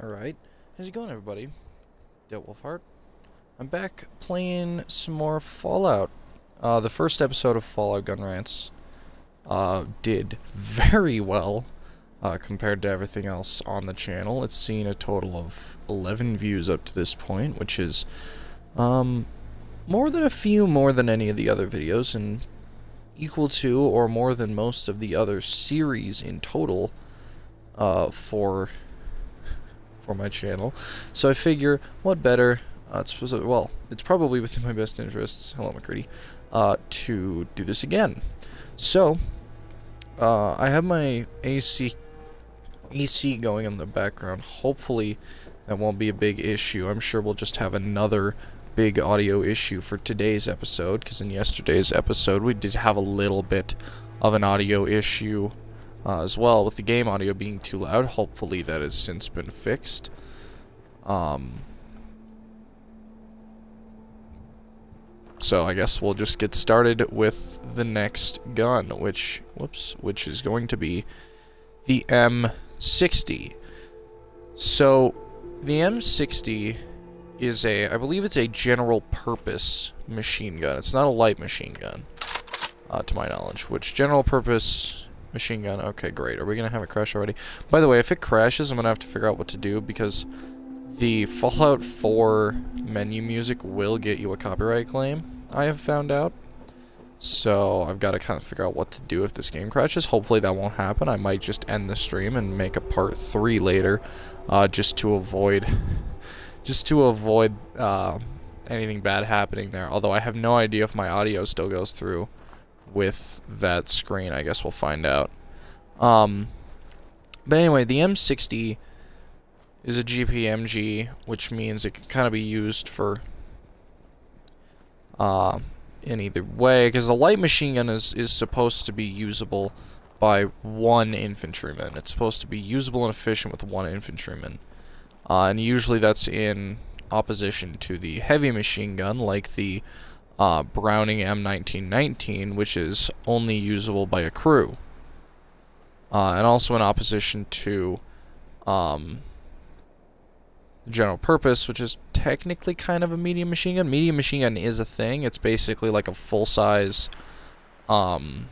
Alright, how's it going, everybody? Wolfheart. I'm back playing some more Fallout. The first episode of Fallout Gun Rants did very well compared to everything else on the channel. It's seen a total of 11 views up to this point, which is more than a few more than any of the other videos, and equal to or more than most of the other series in total for my channel. So I figure, what better, well, it's probably within my best interests, hello McCurdy, to do this again. So, I have my AC going in the background. Hopefully that won't be a big issue. I'm sure we'll just have another big audio issue for today's episode, because in yesterday's episode we did have a little bit of an audio issue as well, with the game audio being too loud. Hopefully that has since been fixed. So I guess we'll just get started with the next gun, which is going to be the M60. So the M60 is I believe it's a general purpose machine gun. It's not a light machine gun, to my knowledge. Which general purpose machine gun? Okay, great. Are we gonna have it crash already? By the way, if it crashes, I'm gonna have to figure out what to do, because the Fallout 4 menu music will get you a copyright claim, I have found out. So I've got to kind of figure out what to do if this game crashes. Hopefully that won't happen. I might just end the stream and make a part 3 later, just to avoid anything bad happening there. Although I have no idea if my audio still goes through with that screen. I guess we'll find out. But anyway, the M60 is a GPMG, which means it can kind of be used for in either way, because the light machine gun is supposed to be usable by one infantryman. It's supposed to be usable and efficient with one infantryman, and usually that's in opposition to the heavy machine gun, like the Browning M1919, which is only usable by a crew, and also in opposition to general purpose, which is technically kind of a medium machine gun. Medium machine gun is a thing. It's basically like a full-size, it's kind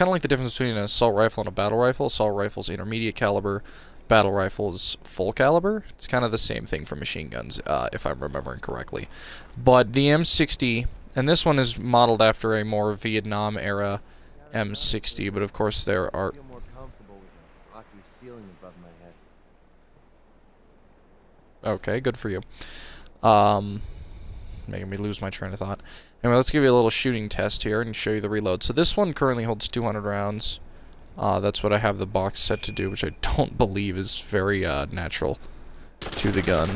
of like the difference between an assault rifle and a battle rifle. Assault rifle's intermediate caliber, battle rifle's full caliber. It's kind of the same thing for machine guns, if I'm remembering correctly. But the M60, and this one is modeled after a more Vietnam-era M60, but of course there are... Okay, good for you. Making me lose my train of thought. Anyway, let's give you a little shooting test here and show you the reload. So this one currently holds 200 rounds. That's what I have the box set to do, which I don't believe is very natural to the gun.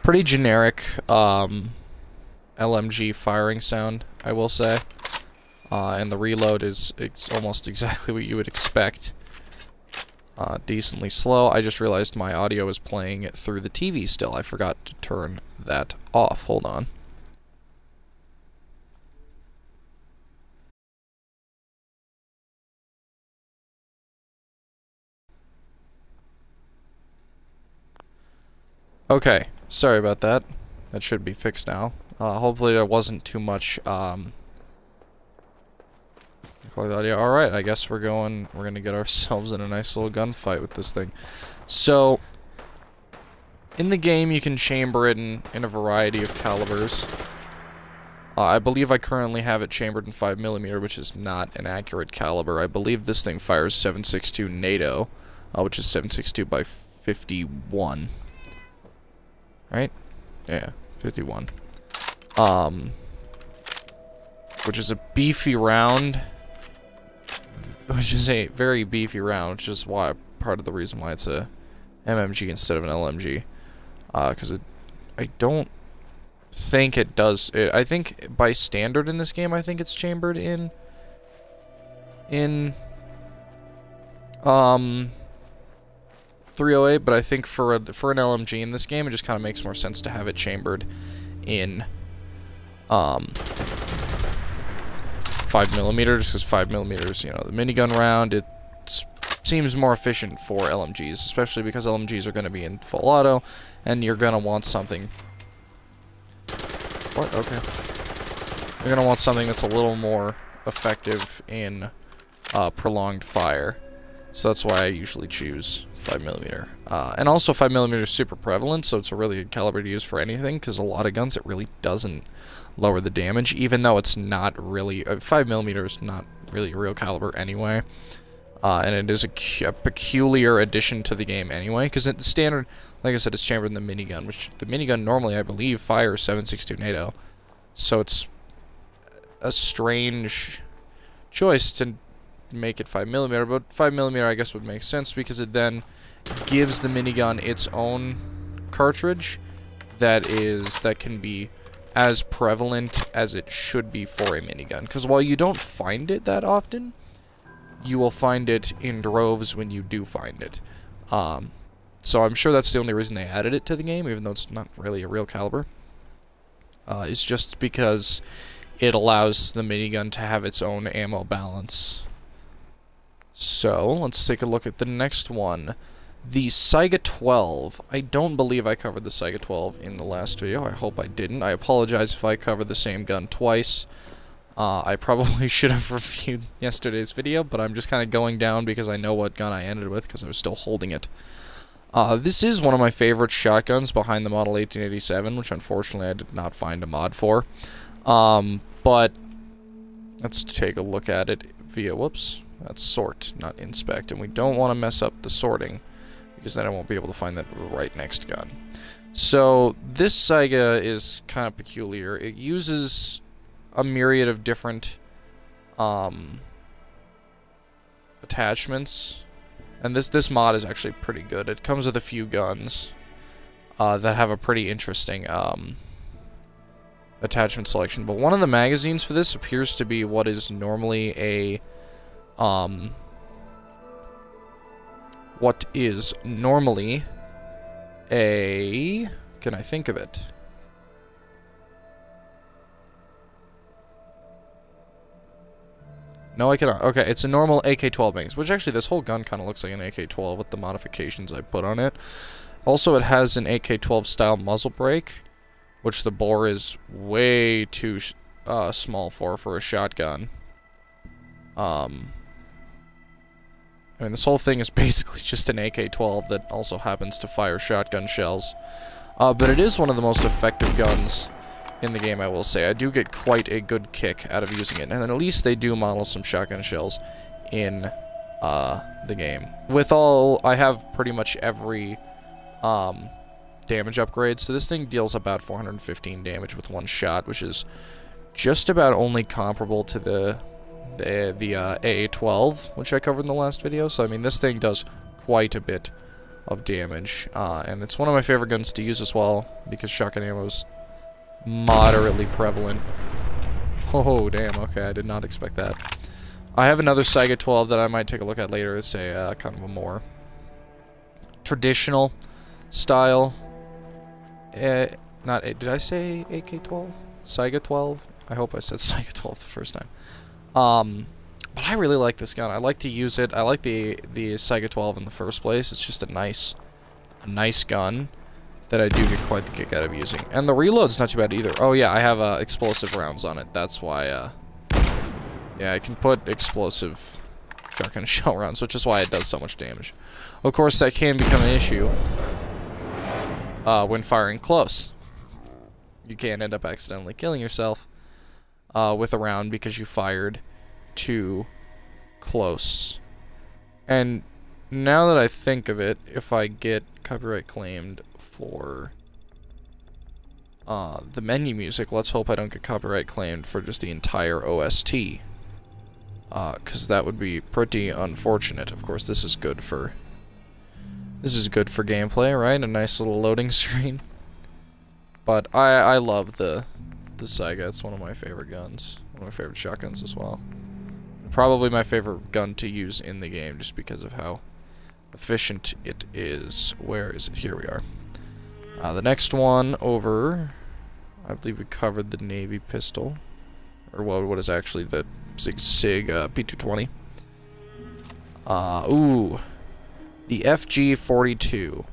Pretty generic LMG firing sound, I will say. And the reload is almost exactly what you would expect. Decently slow. I just realized my audio is playing through the TV still. I forgot to turn that off. Hold on. Okay, sorry about that. That should be fixed now. Hopefully there wasn't too much audio. Alright, I guess we're gonna get ourselves in a nice little gunfight with this thing. So, in the game you can chamber it in a variety of calibers. I believe I currently have it chambered in 5mm, which is not an accurate caliber. I believe this thing fires 7.62 NATO, which is 7.62 by 51. Right? Yeah, 51. Which is a beefy round. Which is a very beefy round, which is why part of the reason why it's a MMG instead of an LMG. Because I don't think it does. I think by standard in this game, I think it's chambered in 308. But I think for an LMG in this game, it just kind of makes more sense to have it chambered in 5mm, just because 5mm, you know, the minigun round, it's seems more efficient for LMGs, especially because LMGs are going to be in full auto, and you're going to want something... What? Okay. You're going to want something that's a little more effective in prolonged fire. So that's why I usually choose 5mm. And also 5mm is super prevalent, so it's a really good caliber to use for anything, because a lot of guns it really doesn't lower the damage, even though it's not really... 5mm is not really a real caliber anyway. And it is a peculiar addition to the game anyway, because the standard, like I said, it's chambered in the minigun, which the minigun normally, I believe, fires 7.62 NATO. So it's a strange choice to make it 5mm, but 5mm I guess would make sense because it then gives the minigun its own cartridge that can be as prevalent as it should be for a minigun. Because while you don't find it that often, you will find it in droves when you do find it. So I'm sure that's the only reason they added it to the game, even though it's not really a real caliber. It's just because it allows the minigun to have its own ammo balance. So, let's take a look at the next one. The Saiga 12. I don't believe I covered the Saiga 12 in the last video. I hope I didn't. I apologize if I covered the same gun twice. I probably should have reviewed yesterday's video, but I'm just kind of going down because I know what gun I ended with because I was still holding it. This is one of my favorite shotguns behind the Model 1887, which unfortunately I did not find a mod for. But let's take a look at it via, whoops, that's sort, not inspect, and we don't want to mess up the sorting, because then I won't be able to find that right next gun. So, this Saiga is kind of peculiar. It uses a myriad of different attachments, and this mod is actually pretty good. It comes with a few guns that have a pretty interesting attachment selection, but one of the magazines for this appears to be what is normally a can I think of it? No, I cannot. Okay, it's a normal AK-12 magazine, which actually this whole gun kind of looks like an AK-12 with the modifications I put on it. Also, it has an AK-12 style muzzle brake, which the bore is way too small for a shotgun. I mean, this whole thing is basically just an AK-12 that also happens to fire shotgun shells. But it is one of the most effective guns in the game, I will say. I do get quite a good kick out of using it, and at least they do model some shotgun shells in the game. I have pretty much every damage upgrade, so this thing deals about 415 damage with one shot, which is just about only comparable to the AA-12, which I covered in the last video. So I mean, this thing does quite a bit of damage, and it's one of my favorite guns to use as well, because shotgun ammo is moderately prevalent. Oh damn, okay, I did not expect that. I have another Saiga 12 that I might take a look at later. It's a kind of a more traditional style. Did I say AK-12? Saiga 12? I hope I said Saiga 12 the first time. But I really like this gun. I like to use it. I like the Saiga 12 in the first place. It's just a nice gun that I do get quite the kick out of using. And the reload's not too bad either. Oh yeah, I have explosive rounds on it. That's why, yeah, I can put explosive shotgun shell rounds, which is why it does so much damage. Of course, that can become an issue when firing close. You can end up accidentally killing yourself with a round because you fired too close. And now that I think of it, if I get copyright claimed for the menu music, let's hope I don't get copyright claimed for just the entire OST. Because that would be pretty unfortunate. Of course, this is good for gameplay, right? A nice little loading screen. But I love the Saiga. It's one of my favorite guns. One of my favorite shotguns as well. Probably my favorite gun to use in the game, just because of how efficient it is. Where is it? Here we are. The next one over, I believe we covered the Navy pistol, or what is actually the Sig P220. Ooh. The FG-42.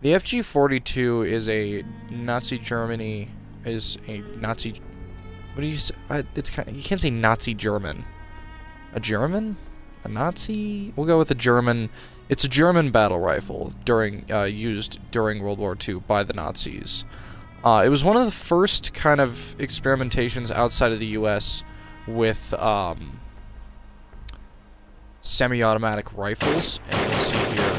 The FG-42 is a Nazi Germany, is a Nazi, what do you say? It's kind of, you can't say Nazi German. A German? A Nazi? We'll go with a German. It's a German battle rifle used during World War II by the Nazis. It was one of the first kind of experimentations outside of the U.S. with semi-automatic rifles, and you'll see here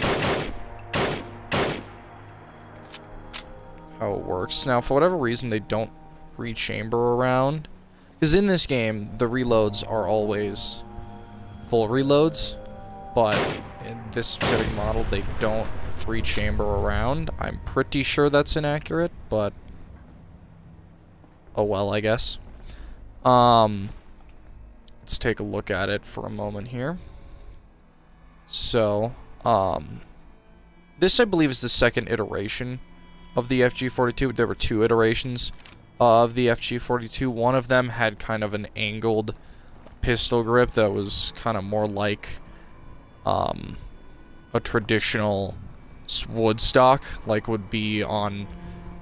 how it works. Now, for whatever reason, they don't rechamber around, because in this game, the reloads are always full reloads, but in this specific model, they don't rechamber around. I'm pretty sure that's inaccurate, but oh well, I guess. Let's take a look at it for a moment here. So, this I believe is the second iteration of the FG-42. There were two iterations of the FG-42. One of them had kind of an angled pistol grip that was kind of more like a traditional wood stock, like would be on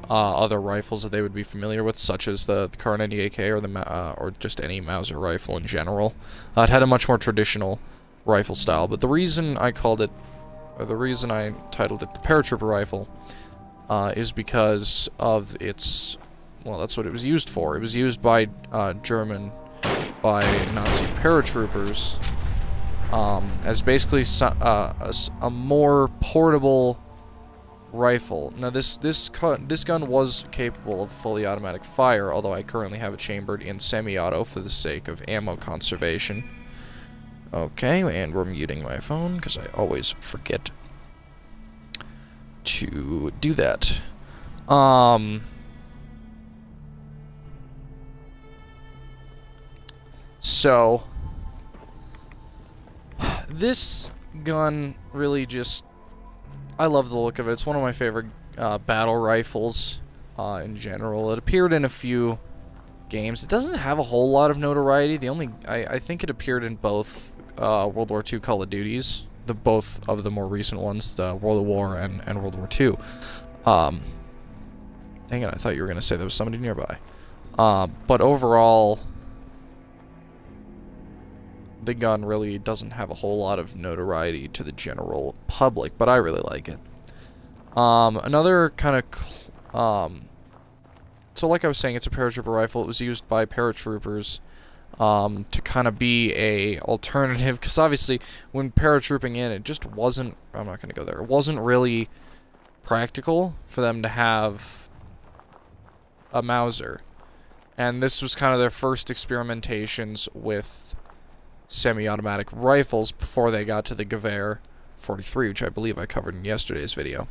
other rifles that they would be familiar with, such as the Kar 98K or just any Mauser rifle in general. It had a much more traditional rifle style, but the reason I called it, or the reason I titled it the paratrooper rifle, is because of its, well, that's what it was used for. It was used by Nazi paratroopers as basically a more portable rifle. Now, this gun was capable of fully automatic fire, although I currently have it chambered in semi-auto for the sake of ammo conservation. Okay, and we're muting my phone, because I always forget to do that. So, this gun really just, I love the look of it. It's one of my favorite battle rifles in general. It appeared in a few games. It doesn't have a whole lot of notoriety. I think it appeared in both World War II Call of Duties, both of the more recent ones, the World War and World War II. Dang it, I thought you were going to say there was somebody nearby. But overall, the gun really doesn't have a whole lot of notoriety to the general public, but I really like it. Another kind of, so like I was saying, it's a paratrooper rifle. It was used by paratroopers to kind of be a alternative, because obviously when paratrooping in, it just wasn't, I'm not going to go there, it wasn't really practical for them to have a Mauser. And this was kind of their first experimentations with semi-automatic rifles before they got to the Gewehr 43, which I believe I covered in yesterday's video.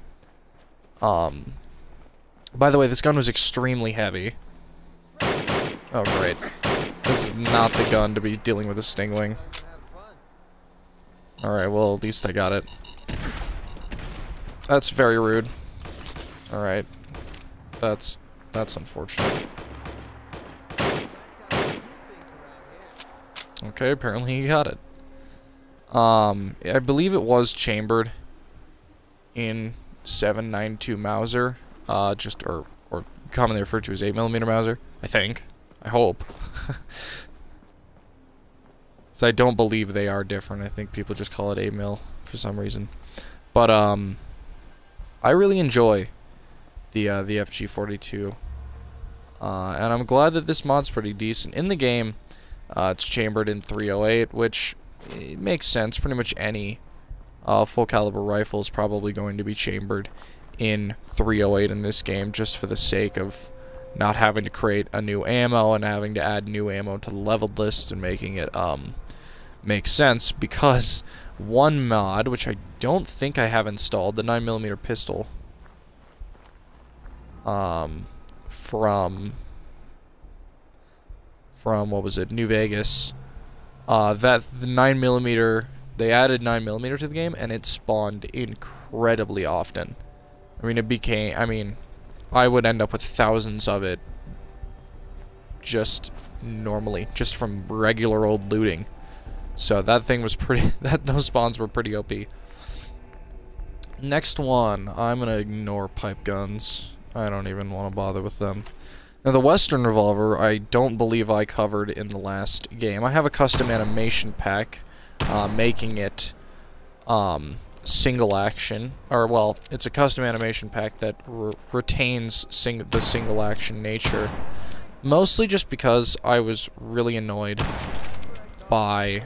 By the way, this gun was extremely heavy. Oh, great. This is not the gun to be dealing with a Stingwing. Alright, well, at least I got it. That's very rude. Alright. That's unfortunate. Okay, apparently he got it. I believe it was chambered in 7.92 Mauser, or commonly referred to as 8mm Mauser, I think. I hope. So I don't believe they are different. I think people just call it 8mm for some reason. But, I really enjoy the FG-42. And I'm glad that this mod's pretty decent. In the game, it's chambered in .308, which it makes sense. Pretty much any full caliber rifle is probably going to be chambered in .308 in this game, just for the sake of not having to create a new ammo and having to add new ammo to the leveled list and making it make sense, because one mod, which I don't think I have installed, the 9mm pistol from what was it, New Vegas, that the 9mm, they added 9mm to the game, and it spawned incredibly often. I mean, I would end up with thousands of it just normally, just from regular old looting. So that thing was pretty. Those spawns were pretty OP. Next one, I'm gonna ignore pipe guns. I don't even want to bother with them. Now the Western revolver, I don't believe I covered in the last game. I have a custom animation pack, making it single action, or well, it's a custom animation pack that retains the single action nature. Mostly just because I was really annoyed by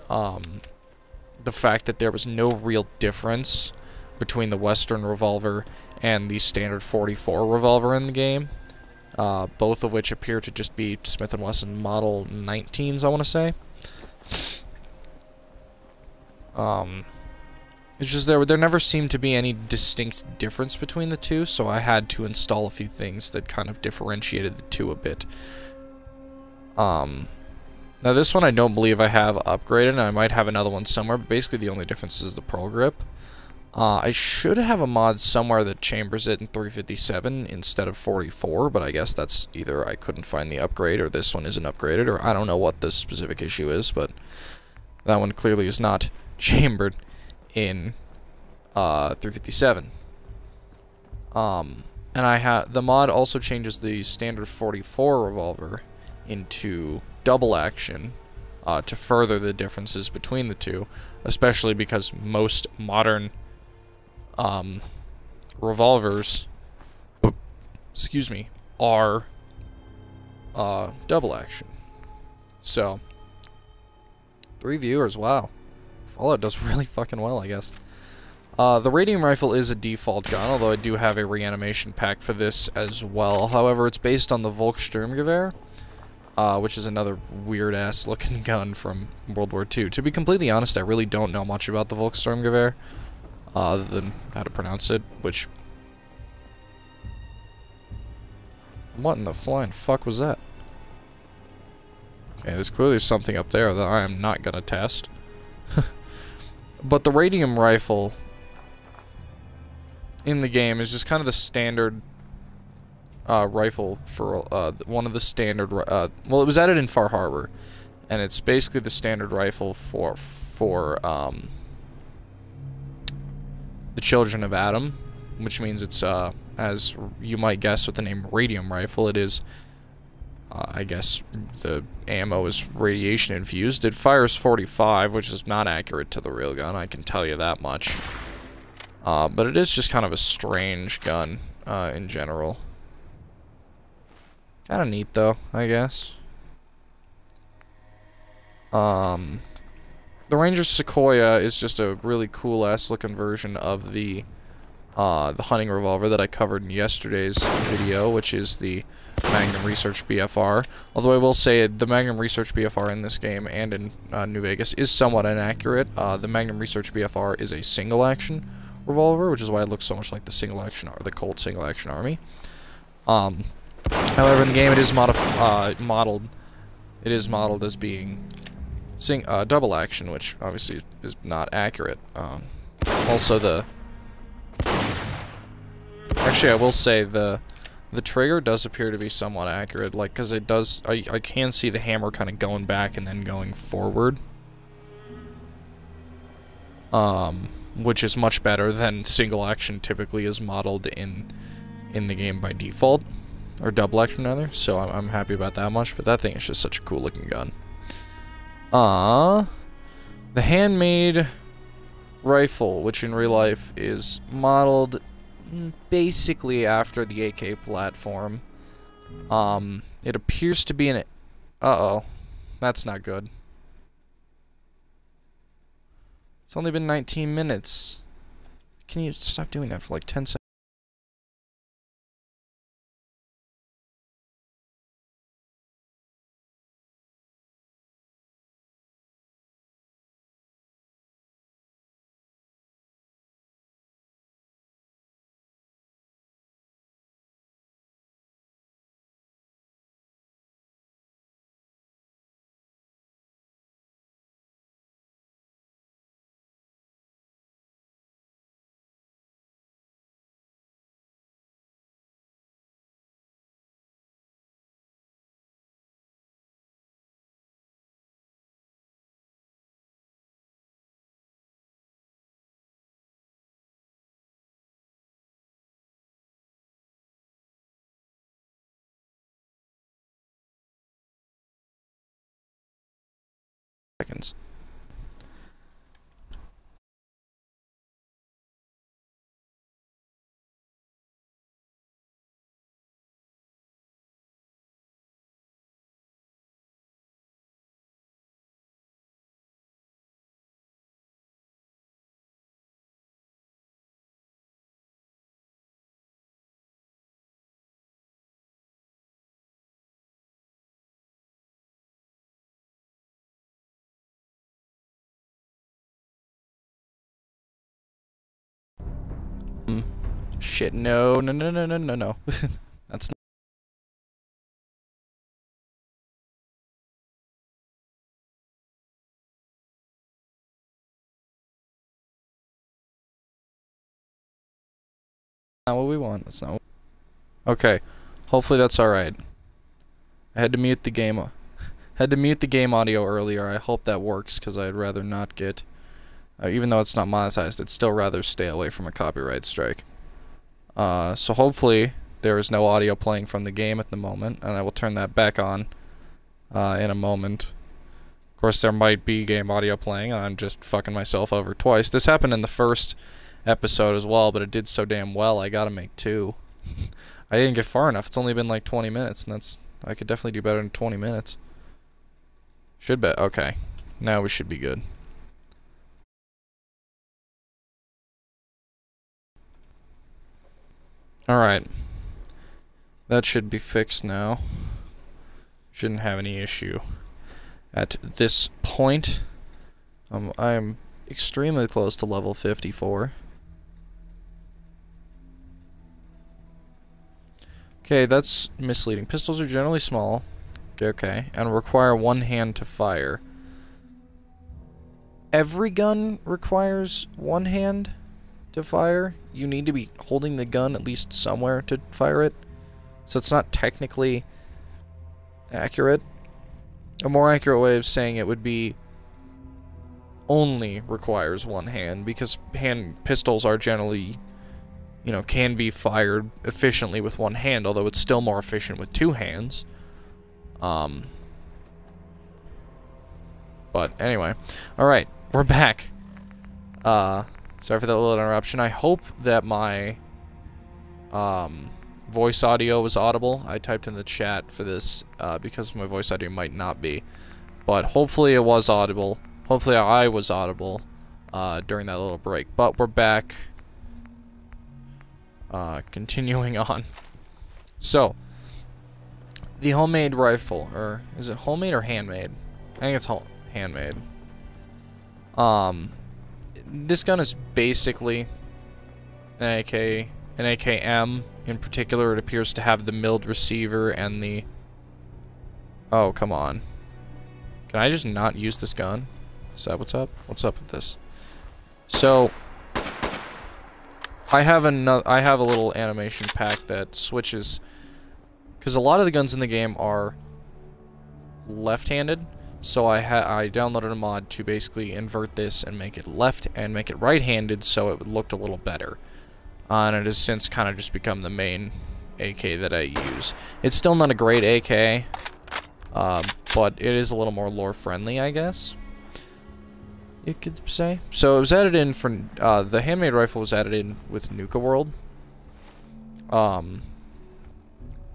the fact that there was no real difference between the Western revolver and the standard 44 revolver in the game. Both of which appear to just be Smith & Wesson Model 19s, I want to say. It's just there never seemed to be any distinct difference between the two, so I had to install a few things that kind of differentiated the two a bit. Now this one I don't believe I have upgraded, and I might have another one somewhere, but basically the only difference is the pearl grip. I should have a mod somewhere that chambers it in 357 instead of 44, but I guess that's either I couldn't find the upgrade, or this one isn't upgraded, or I don't know what this specific issue is, but that one clearly is not chambered in 357. And the mod also changes the standard 44 revolver into double action to further the differences between the two, especially because most modern revolvers, excuse me, are double action. So 3 viewers, wow. Fallout does really fucking well, I guess. The radium rifle is a default gun, although I do have a reanimation pack for this as well. However, it's based on the Volkssturmgewehr, which is another weird-ass looking gun from World War II. To be completely honest, I really don't know much about the Volkssturmgewehr, other than how to pronounce it, which... What in the flying fuck was that? Okay, there's clearly something up there that I am not gonna test. But the radium rifle in the game is just kind of the standard rifle for one of the standard well, it was added in Far Harbor, and it's basically the standard rifle for the Children of Atom, which means it's as you might guess with the name radium rifle, it is I guess the ammo is radiation infused. It fires 45, which is not accurate to the real gun, I can tell you that much. But it is just kind of a strange gun, in general. Kinda neat, though, I guess. The Ranger Sequoia is just a really cool-ass looking version of the hunting revolver that I covered in yesterday's video, which is the Magnum Research BFR. Although I will say the Magnum Research BFR in this game and in New Vegas is somewhat inaccurate. The Magnum Research BFR is a single-action revolver, which is why it looks so much like the single-action or the Colt single-action army. However, in the game it is modeled as being double action, which obviously is not accurate. Also, actually, I will say the trigger does appear to be somewhat accurate, like, because it does, I can see the hammer kind of going back and then going forward. Which is much better than single action typically is modeled in the game by default. Or double action, rather. So I'm happy about that much, but that thing is just such a cool looking gun. The handmade rifle, which in real life is modeled basically after the AK platform. It appears to be an... Uh-oh. That's not good. It's only been 19 minutes. Can you stop doing that for like 10 seconds? seconds. Shit, no. That's not what we want. That's not. Okay, hopefully that's all right. I had to mute the game. Had to mute the game audio earlier. I hope that works because I'd rather not get. Even though it's not monetized, I'd still rather stay away from a copyright strike. So hopefully there is no audio playing from the game at the moment, and I will turn that back on in a moment. Of course, there might be game audio playing, and I'm just fucking myself over twice. This happened in the first episode as well, but it did so damn well, I gotta make 2. I didn't get far enough. It's only been like 20 minutes, and I could definitely do better than 20 minutes. Should be. Okay. Now we should be good. Alright. That should be fixed now. Shouldn't have any issue at this point. I am extremely close to level 54. Okay, that's misleading. Pistols are generally small. Okay, and require one hand to fire. Every gun requires one hand to fire. You need to be holding the gun at least somewhere to fire it. So it's not technically accurate. A more accurate way of saying it would be only requires one hand, because hand pistols are generally, you know, can be fired efficiently with one hand, although it's still more efficient with 2 hands. But anyway, alright, we're back. Sorry for that little interruption. I hope that my voice audio was audible. I typed in the chat for this because my voice audio might not be. But hopefully it was audible. Hopefully I was audible during that little break. But we're back. Continuing on. So, the homemade rifle, or is it homemade or handmade? I think it's handmade. This gun is basically an AK, an AKM. In particular, it appears to have the milled receiver and the... Oh, come on. Can I just not use this gun? Is that what's up? What's up with this? So, I have a little animation pack that switches, because a lot of the guns in the game are left-handed. So I downloaded a mod to basically invert this and make it right-handed, so it looked a little better. And it has since kind of just become the main AK that I use. It's still not a great AK, but it is a little more lore-friendly, I guess you could say. So it was added in for the handmade rifle was added in with Nuka World.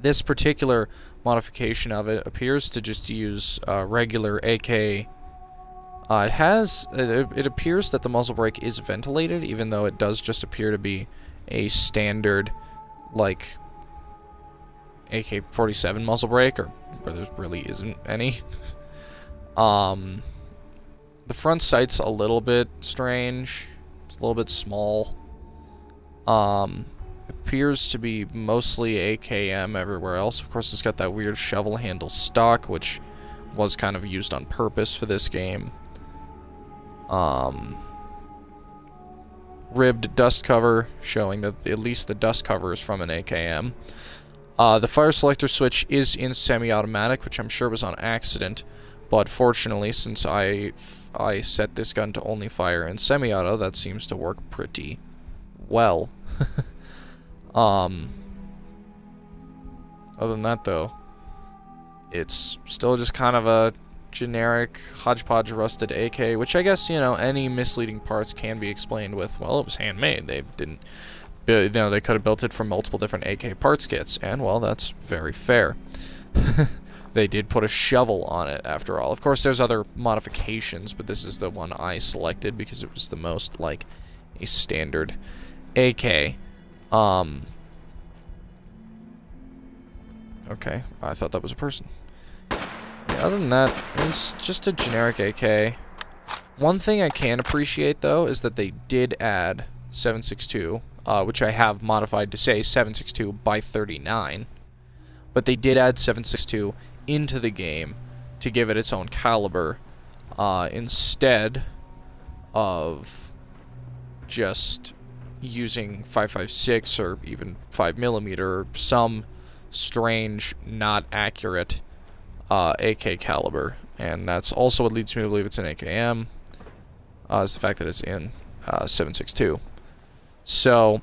This particular modification of it appears to just use regular AK. It appears that the muzzle brake is ventilated, even though it does just appear to be a standard, like, AK-47 muzzle brake, or where there really isn't any. The front sight's a little bit strange. It's a little bit small. Appears to be mostly AKM everywhere else. Of course, it's got that weird shovel handle stock, which was kind of used on purpose for this game. Ribbed dust cover, showing that at least the dust cover is from an AKM. The fire selector switch is in semi-automatic, which I'm sure was on accident, but fortunately, since I set this gun to only fire in semi-auto, that seems to work pretty well. Other than that, though, it's still just kind of a generic hodgepodge rusted AK, which I guess, you know, any misleading parts can be explained with, well, it was handmade. They didn't, you know, they could have built it from multiple different AK parts kits, and, well, that's very fair. They did put a shovel on it, after all. Of course, there's other modifications, but this is the one I selected because it was the most like a standard AK. Okay, I thought that was a person. Yeah, other than that, it's just a generic AK. One thing I can appreciate, though, is that they did add 7.62, which I have modified to say 7.62 by 39. But they did add 7.62 into the game to give it its own caliber, instead of just using 5.56 or even 5mm or some strange, not accurate AK caliber. And that's also what leads me to believe it's an AKM, is the fact that it's in 7.62. So,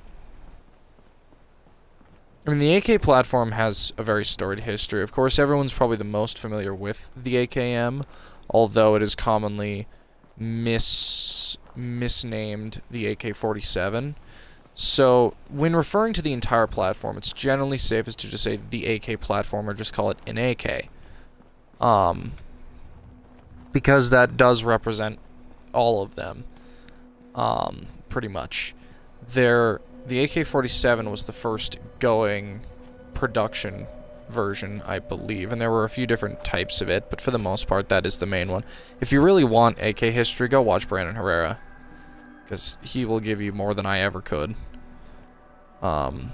I mean, the AK platform has a very storied history. Of course, everyone's probably the most familiar with the AKM, although it is commonly misnamed the AK-47. So, when referring to the entire platform, it's generally safest to just say the AK platform or just call it an AK. Because that does represent all of them, pretty much. The AK-47 was the first going production version, I believe, and there were a few different types of it, but for the most part, that is the main one. If you really want AK history, go watch Brandon Herrera, because he will give you more than I ever could. But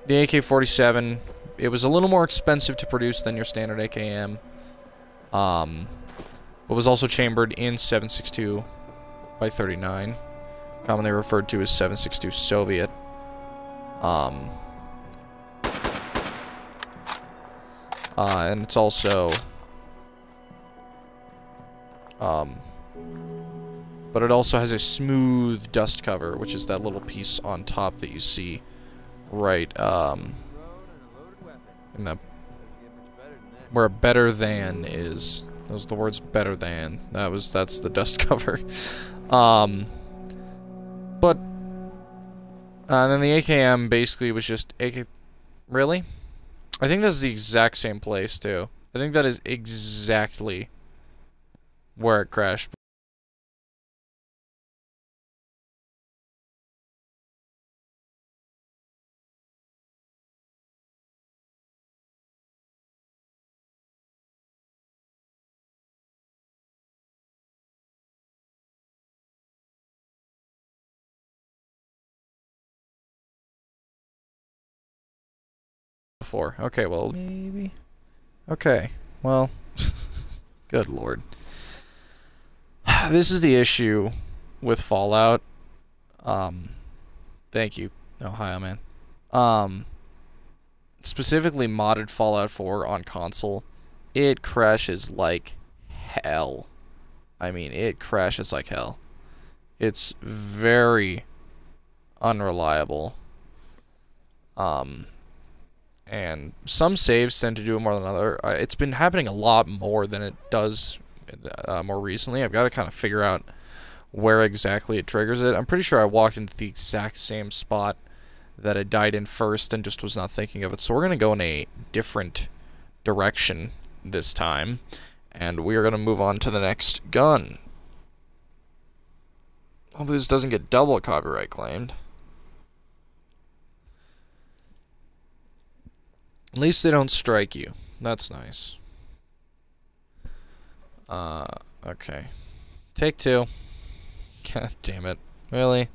the AK-47, it was a little more expensive to produce than your standard AKM, but was also chambered in 7.62 by 39, commonly referred to as 7.62 Soviet. And it's also, but it also has a smooth dust cover, which is that little piece on top that you see right, in the, where better than is. Those are the words better than. That's the dust cover. And then the AKM basically was just AK... Really? I think this is the exact same place, too. I think that is exactly where it crashed. Before. Okay, well, maybe. Okay, well, good lord. This is the issue with Fallout. Thank you, Ohio man. Specifically modded Fallout 4 on console. It crashes like hell. I mean, it crashes like hell. It's very unreliable. And some saves tend to do it more than other. It's been happening a lot more than it does more recently. I've got to kind of figure out where exactly it triggers it. I'm pretty sure I walked into the exact same spot that I died in first and just was not thinking of it. So we're going to go in a different direction this time. And we are going to move on to the next gun. Hopefully this doesn't get double copyright claimed. At least they don't strike you. That's nice. Okay. Take two. God damn it. Really?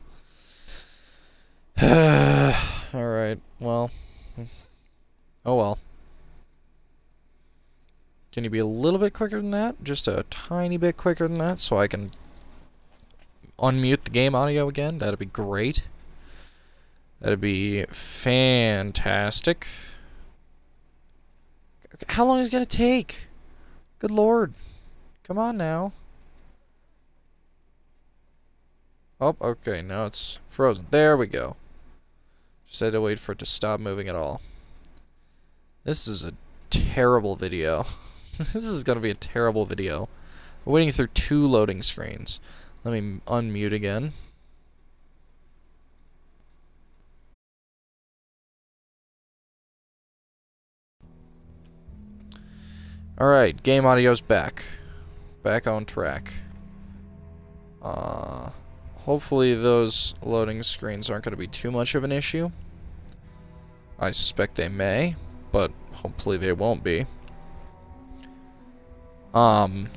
Alright, well. Oh well. Can you be a little bit quicker than that? Just a tiny bit quicker than that so I can unmute the game audio again? That'd be great. That'd be fantastic. How long is it gonna take? Good lord. Come on now. Oh, okay, now it's frozen. There we go. Just had to wait for it to stop moving at all. This is a terrible video. This is gonna be a terrible video. We're waiting through 2 loading screens. Let me unmute again. Alright, game audio's back. Back on track. Hopefully those loading screens aren't going to be too much of an issue. I suspect they may, but hopefully they won't be. I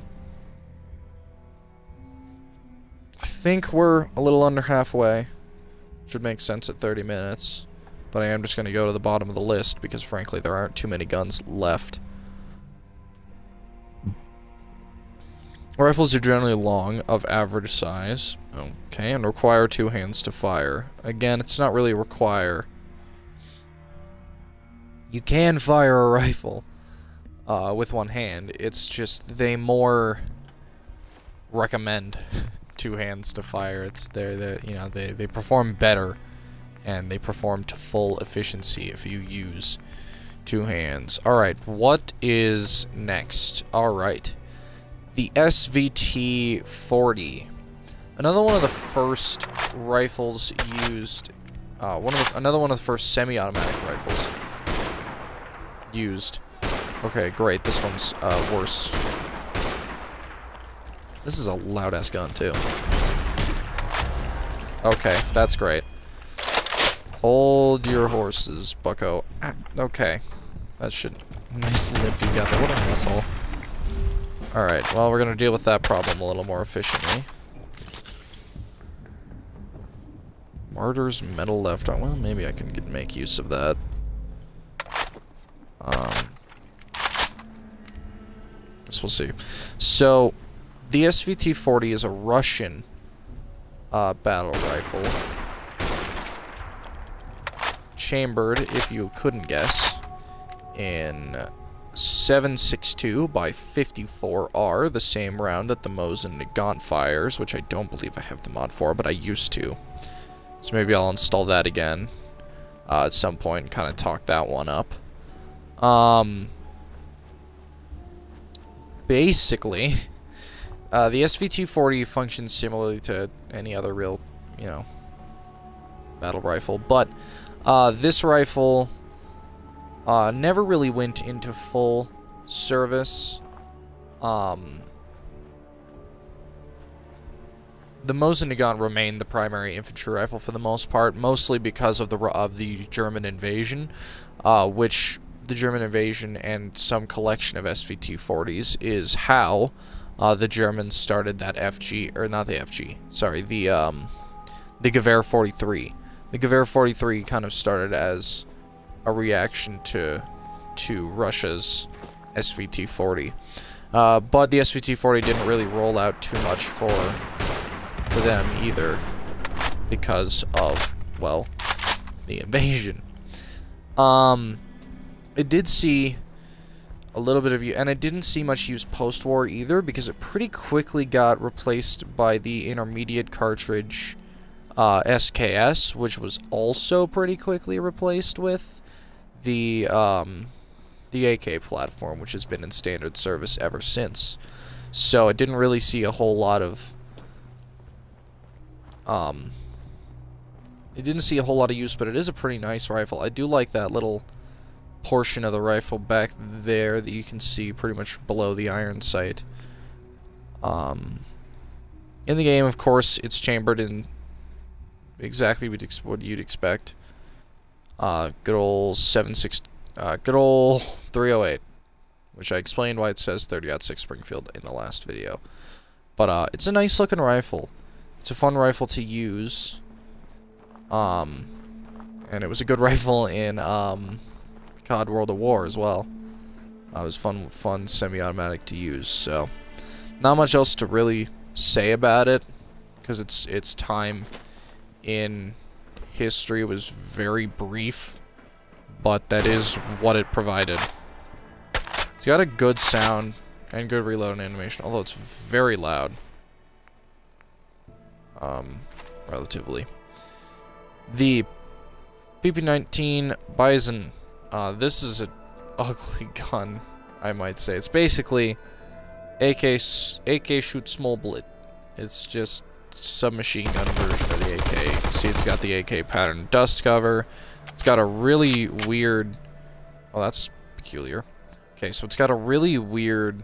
think we're a little under halfway. Should make sense at 30 minutes. But I am just going to go to the bottom of the list because frankly there aren't too many guns left. Rifles are generally long, of average size, okay, and require 2 hands to fire. Again, it's not really require. You can fire a rifle with 1 hand, it's just they more recommend 2 hands to fire. It's you know, they perform better, and they perform to full efficiency if you use 2 hands. Alright, what is next? Alright. The SVT-40. Another one of the first rifles used, another one of the first semi-automatic rifles used. Okay, great, this one's, worse. This is a loud-ass gun, too. Okay, that's great. Hold your horses, bucko. Ah, okay. That should... Nice limp you got there. What an asshole. Alright, well, we're gonna deal with that problem a little more efficiently. Martyr's metal left arm. Well, maybe I can make use of that. Guess we'll see. So, the SVT-40 is a Russian battle rifle. Chambered, if you couldn't guess, in 7.62 by 54R, the same round that the Mosin Nagant fires, which I don't believe I have the mod for, but I used to. So maybe I'll install that again at some point and kind of talk that one up. Basically, the SVT-40 functions similarly to any other real, you know, battle rifle, but this rifle never really went into full service. The Mosin Nagant remained the primary infantry rifle for the most part, mostly because of the German invasion, which the German invasion and some collection of SVT-40s is how the Germans started that FG, or not the FG, sorry, the Gewehr 43. The Gewehr 43 kind of started as a reaction to Russia's SVT-40. But the SVT-40 didn't really roll out too much for them either, because of, well, the invasion. It did see a little bit of use, and it didn't see much use post-war either, because it pretty quickly got replaced by the intermediate cartridge SKS, which was also pretty quickly replaced with the AK platform, which has been in standard service ever since. So it didn't really see a whole lot of use, but it is a pretty nice rifle. I do like that little portion of the rifle back there that you can see pretty much below the iron sight. In the game, of course, it's chambered in exactly what you'd expect. Good old 308, which I explained why it says 30-06 Springfield in the last video. But it's a nice looking rifle. It's a fun rifle to use. And it was a good rifle in COD World of War as well. It was fun semi-automatic to use. So not much else to really say about it, because its time in history was very brief, but that is what it provided. It's got a good sound and good reload animation, although it's very loud. Relatively. The PP-19 Bison. This is a ugly gun, I might say. It's basically AK shoot small bullet. It's just submachine gun version of the AK. See, it's got the AK pattern dust cover. It's got a really weird... Oh, that's peculiar. Okay, so it's got a really weird...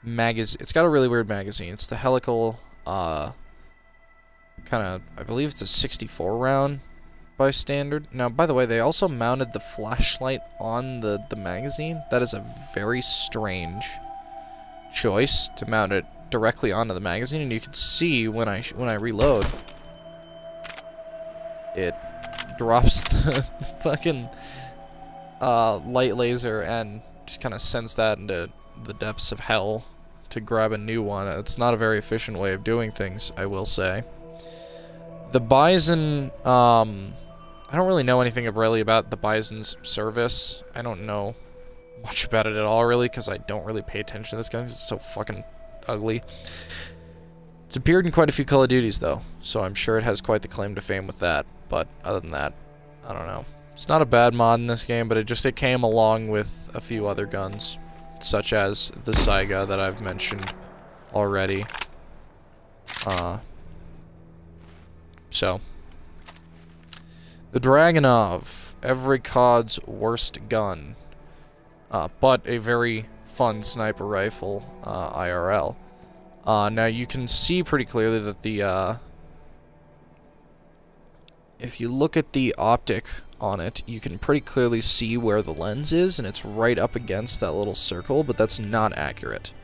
magazine. It's got a really weird magazine. It's the helical, kind of... I believe it's a 64 round by standard. Now, by the way, they also mounted the flashlight on the magazine. That is a very strange choice to mount it directly onto the magazine, and you can see when I reload, it drops the fucking light laser and just kind of sends that into the depths of hell to grab a new one. It's not a very efficient way of doing things, I will say. The Bison, I don't really know anything really about the Bison's service. I don't know much about it at all, really, because I don't really pay attention to this gun, because it's so fucking ugly. It's appeared in quite a few Call of Duties, though, so I'm sure it has quite the claim to fame with that, but other than that, I don't know. It's not a bad mod in this game, but it came along with a few other guns, such as the Saiga that I've mentioned already. So... The Dragunov, every COD's worst gun, but a very fun sniper rifle, IRL. Now you can see pretty clearly that the, if you look at the optic on it, you can pretty clearly see where the lens is, and it's right up against that little circle, but that's not accurate.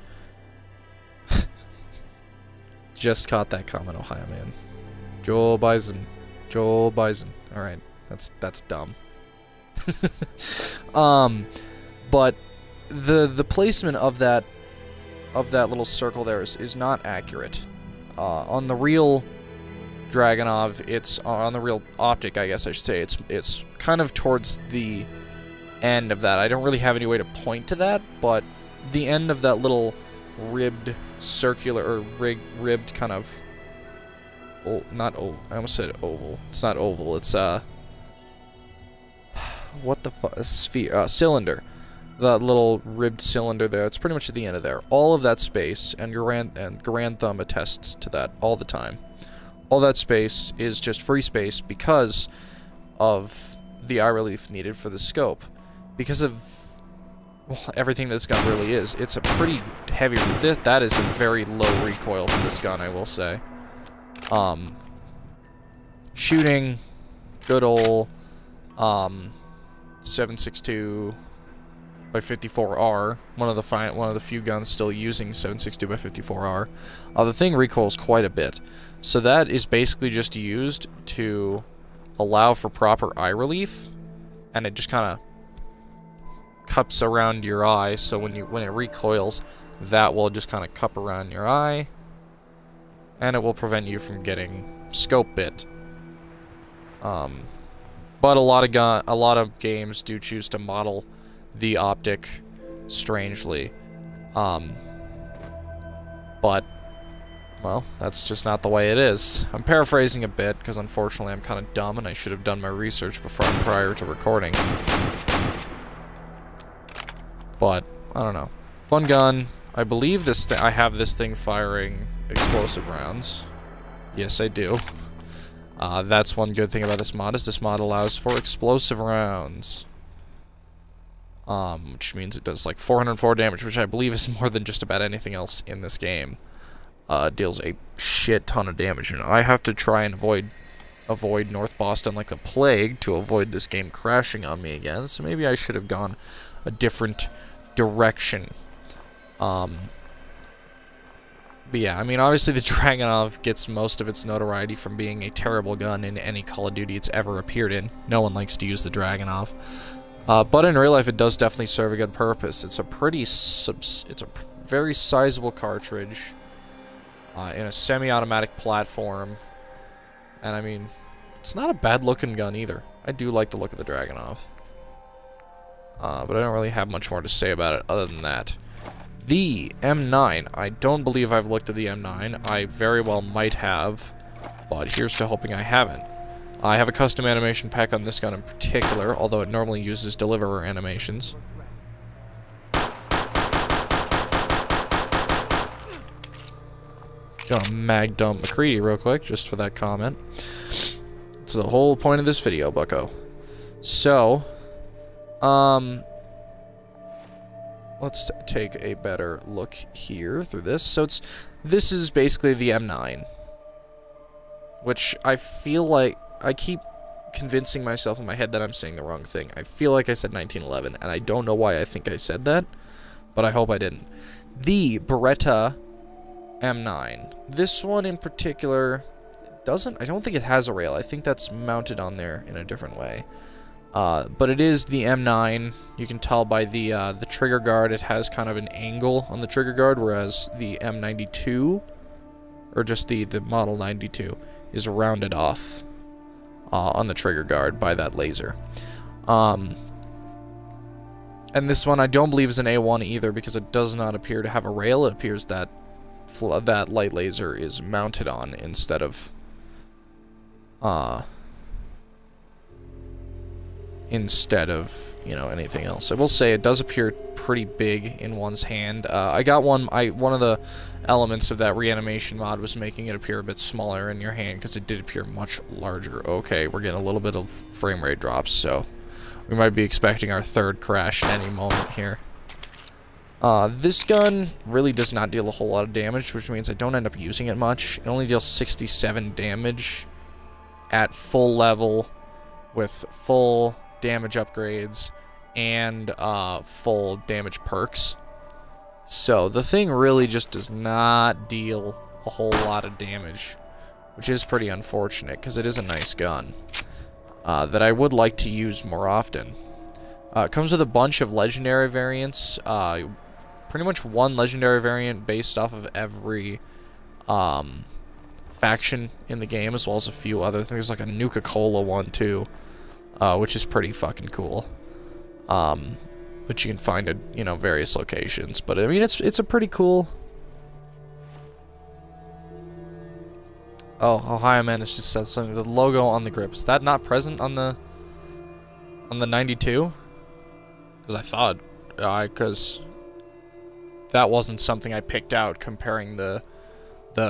Just caught that comment, Ohio man. Joel Bison. Joel Bison. Alright, that's dumb. But the placement of that little circle there is not accurate. On the real Dragunov, it's on the real optic, I guess I should say, it's kind of towards the end of that. I don't really have any way to point to that, but the end of that little ribbed circular or ribbed kind of... Oh, not oval. I almost said oval. It's not oval. It's what the fuck? Sphere. Cylinder. That little ribbed cylinder there. It's pretty much at the end of there. All of that space, and Garand Thumb attests to that all the time. All that space is just free space because of the eye relief needed for the scope. Because of, well, everything this gun really is. It's a pretty heavy... That is a very low recoil for this gun, I will say. Shooting, good ol' 7.62 by 54R, one of the few guns still using 7.62 by 54R. The thing recoils quite a bit, so that is basically just used to allow for proper eye relief, and it just kind of cups around your eye. So when it recoils, that will just kind of cup around your eye. And it will prevent you from getting scope bit. But a lot of games do choose to model the optic strangely. But well, that's just not the way it is. I'm paraphrasing a bit because unfortunately I'm kind of dumb and I should have done my research prior to recording. But I don't know. Fun gun. I believe I have this thing firing explosive rounds. Yes, I do. That's one good thing about this mod, is this mod allows for explosive rounds. Which means it does like 404 damage, which I believe is more than just about anything else in this game. Deals a shit ton of damage, and I have to try and avoid North Boston like the plague to avoid this game crashing on me again, so maybe I should have gone a different direction. But yeah, I mean, obviously the Dragunov gets most of its notoriety from being a terrible gun in any Call of Duty it's ever appeared in. No one likes to use the Dragunov. But in real life, it does definitely serve a good purpose. It's a very sizable cartridge in a semi-automatic platform. And I mean, it's not a bad-looking gun either. I do like the look of the Dragunov. But I don't really have much more to say about it other than that. The M9. I don't believe I've looked at the M9. I very well might have, but here's to hoping I haven't. I have a custom animation pack on this gun in particular, although it normally uses deliverer animations. Gonna mag dump McCready real quick, just for that comment. It's the whole point of this video, bucko. So, let's take a better look here through this. So this is basically the M9. Which I feel like, I keep convincing myself in my head that I'm saying the wrong thing. I feel like I said 1911, and I don't know why I think I said that, but I hope I didn't. The Beretta M9. This one in particular I don't think it has a rail. I think that's mounted on there in a different way. But it is the M9. You can tell by the trigger guard, it has kind of an angle on the trigger guard, whereas the M92, or just the Model 92, is rounded off on the trigger guard by that laser. And this one I don't believe is an A1 either, because it does not appear to have a rail. It appears that that light laser is mounted on instead of you know, anything else. I will say it does appear pretty big in one's hand. I got one of the elements of that reanimation mod was making it appear a bit smaller in your hand, because it did appear much larger. Okay, we're getting a little bit of frame rate drops, so we might be expecting our third crash at any moment here. This gun really does not deal a whole lot of damage, which means I don't end up using it much. It only deals 67 damage at full level with full damage upgrades and full damage perks. So the thing really just does not deal a whole lot of damage, which is pretty unfortunate because it is a nice gun that I would like to use more often. It comes with a bunch of legendary variants, pretty much one legendary variant based off of every faction in the game, as well as a few other things, like a Nuka-Cola one too, which is pretty fucking cool. Which you can find at, you know, various locations. But I mean, it's a pretty cool. Oh, Ohio Man has just said something. The logo on the grip, is that not present on the 92? Because I thought, because that wasn't something I picked out comparing the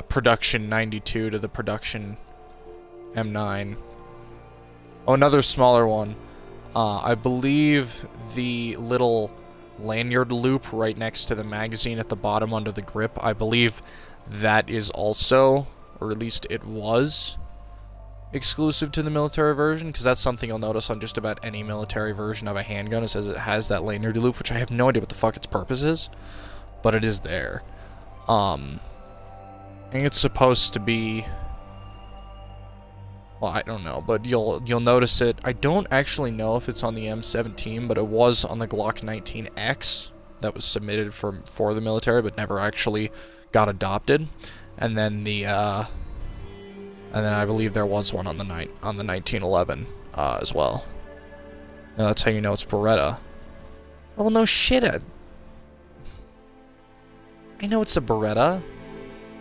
production 92 to the production M9. Oh, another smaller one. I believe the little lanyard loop right next to the magazine at the bottom under the grip, I believe that is also, or at least it was, exclusive to the military version, because that's something you'll notice on just about any military version of a handgun. It says it has that lanyard loop, which I have no idea what the fuck its purpose is, but it is there. And it's supposed to be, well, I don't know, but you'll notice it. I don't actually know if it's on the M17, but it was on the Glock 19X that was submitted for the military, but never actually got adopted. And then I believe there was one on the 1911 as well. Now that's how you know it's Beretta. Oh, well, no shit. I know it's a Beretta.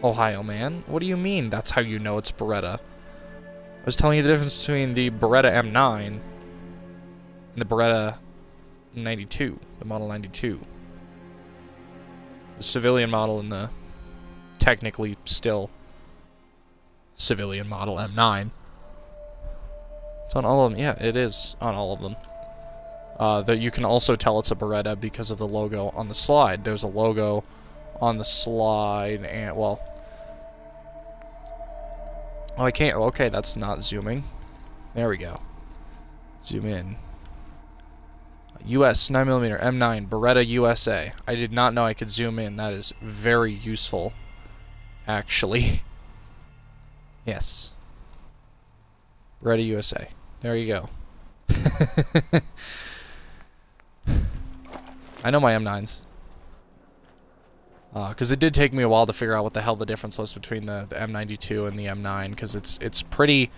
Ohio Man. What do you mean that's how you know it's Beretta? I was telling you the difference between the Beretta M9 and the Beretta 92, the Model 92. The civilian model and the technically still civilian model M9. It's on all of them. Yeah, it is on all of them. That you can also tell it's a Beretta because of the logo on the slide. There's a logo on the slide, and, well... Oh, I can't... Okay, that's not zooming. There we go. Zoom in. US 9mm M9 Beretta USA. I did not know I could zoom in. That is very useful, actually. Yes. Beretta USA. There you go. I know my M9s. Because it did take me a while to figure out what the hell the difference was between the M92 and the M9, because it's pretty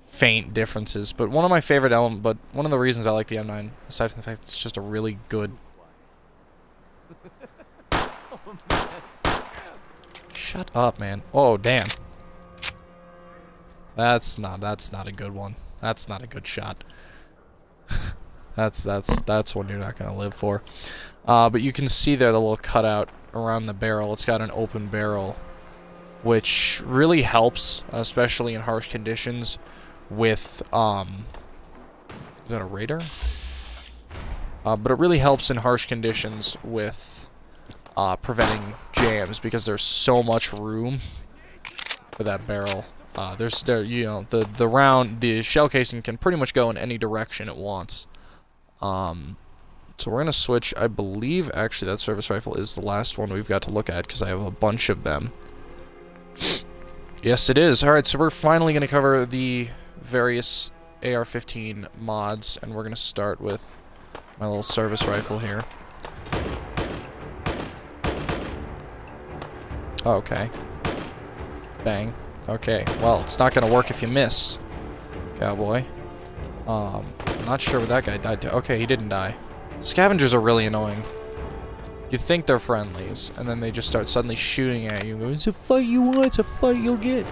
faint differences. But one of my favorite but one of the reasons I like the M9, aside from the fact it's just a really good... Shut up, man. Oh, damn. That's not a good one. That's not a good shot. That's one you're not gonna live for. But you can see there the little cutout around the barrel. It's got an open barrel, which really helps, especially in harsh conditions, with, is that a raider? But it really helps in harsh conditions with, preventing jams, because there's so much room for that barrel. You know, the shell casing can pretty much go in any direction it wants. So we're gonna switch. I believe actually that service rifle is the last one we've got to look at, because I have a bunch of them. Yes, it is. Alright, so we're finally gonna cover the various AR-15 mods, and we're gonna start with my little service rifle here. Okay. Bang. Okay, well, it's not gonna work if you miss, cowboy. I'm not sure what that guy died to. Okay, he didn't die. Scavengers are really annoying. You think they're friendlies, and then they just start suddenly shooting at you. It's a fight you want, it's a fight you'll get.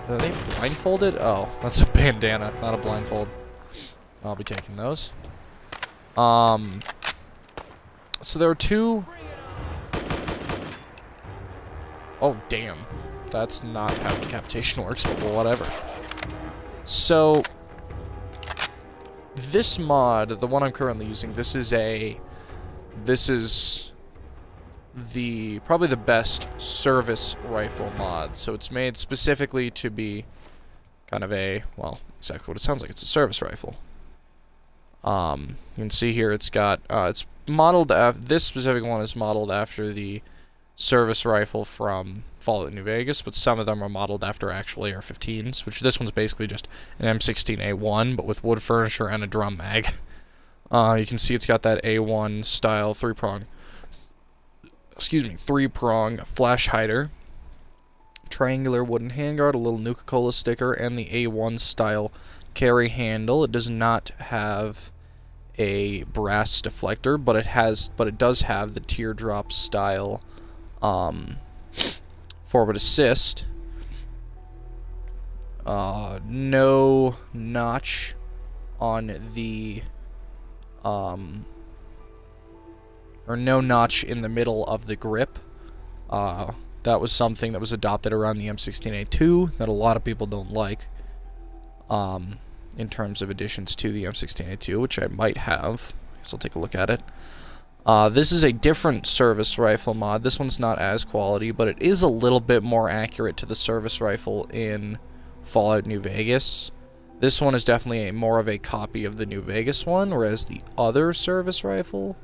Are they blindfolded? Oh, that's a bandana, not a blindfold. I'll be taking those. So there are two... Oh, damn. That's not how decapitation works, but whatever. So... this mod, the one I'm currently using, this is probably the best service rifle mod. So it's made specifically to be kind of a, well, exactly what it sounds like. It's a service rifle. You can see here it's got, it's modeled after, this specific one is modeled after the service rifle from Fallout New Vegas, but some of them are modeled after actual AR-15s, which this one's basically just an M16A1, but with wood furniture and a drum mag. You can see it's got that A1 style three-prong flash hider, triangular wooden handguard, a little Nuka-Cola sticker, and the A1 style carry handle. It does not have a brass deflector, but it does have the teardrop style forward assist. No notch on the or no notch in the middle of the grip. That was something that was adopted around the M16A2 that a lot of people don't like, in terms of additions to the M16A2, which I might have. I guess I'll take a look at it. This is a different service rifle mod. This one's not as quality, but it is a little bit more accurate to the service rifle in Fallout New Vegas. This one is definitely more of a copy of the New Vegas one, whereas the other service rifle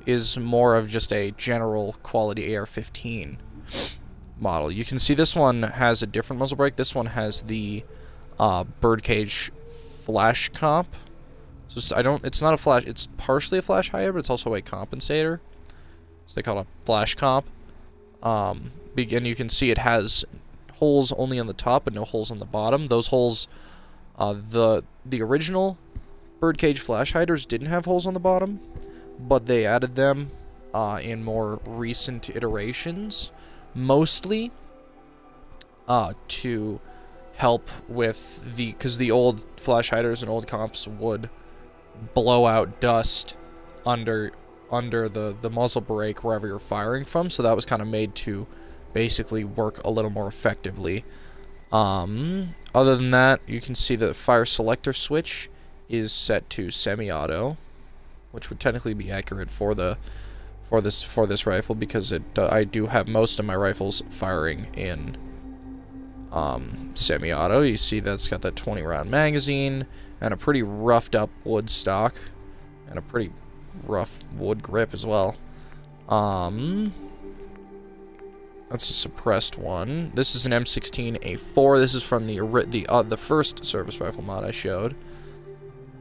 is more of just a general quality AR-15 model. You can see this one has a different muzzle brake. This one has the birdcage flash comp. So it's not a flash, it's partially a flash hider, but it's also a compensator. So they call it a flash comp. And you can see it has holes only on the top and no holes on the bottom. Those holes, the original birdcage flash hiders didn't have holes on the bottom, but they added them in more recent iterations, mostly to help with because the old flash hiders and old comps would blow out dust under the muzzle brake wherever you're firing from, so that was kind of made to basically work a little more effectively. Other than that, you can see the fire selector switch is set to semi-auto, which would technically be accurate for this rifle, because I do have most of my rifles firing in semi-auto. You see that's got that 20-round magazine and a pretty roughed up wood stock and a pretty rough wood grip as well. That's a suppressed one. This is an M16A4. This is from the first service rifle mod I showed.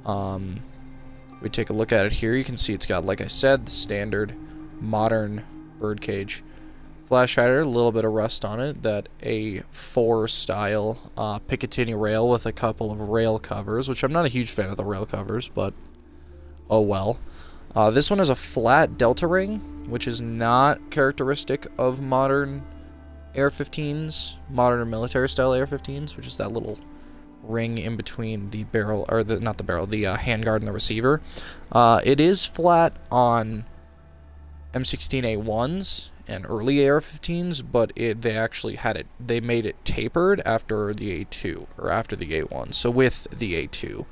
If we take a look at it here, you can see it's got, like I said, the standard modern birdcage flash hider, a little bit of rust on it, that A4 style Picatinny rail with a couple of rail covers, which I'm not a huge fan of the rail covers, but oh well. This one has a flat delta ring, which is not characteristic of modern AR-15s, modern military-style AR-15s, which is that little ring in between the barrel, or not the barrel, the handguard and the receiver. It is flat on M16A1s and early AR-15s, but they actually had it. They made it tapered after the A2 or after the A1. So with the A2,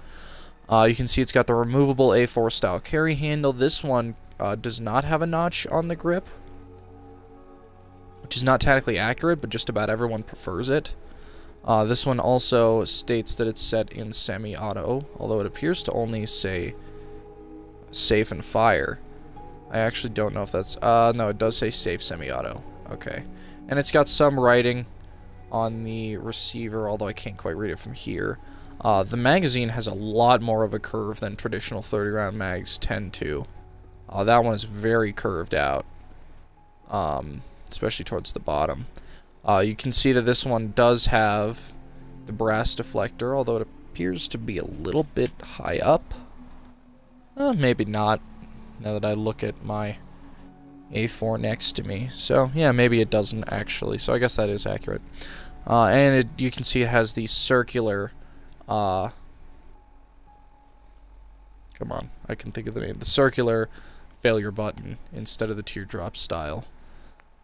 you can see it's got the removable A4 style carry handle. This one does not have a notch on the grip, which is not technically accurate, but just about everyone prefers it. This one also states that it's set in semi-auto, although it appears to only say safe and fire. I actually don't know if that's... no, it does say safe semi-auto. Okay. And it's got some writing on the receiver, although I can't quite read it from here. The magazine has a lot more of a curve than traditional 30-round mags tend to. That one is very curved out, especially towards the bottom. You can see that this one does have the brass deflector, although it appears to be a little bit high up. Maybe not, now that I look at my A4 next to me. So, yeah, maybe it doesn't actually, so I guess that is accurate. And you can see it has the circular, come on, I can think of the name, the circular failure button instead of the teardrop style.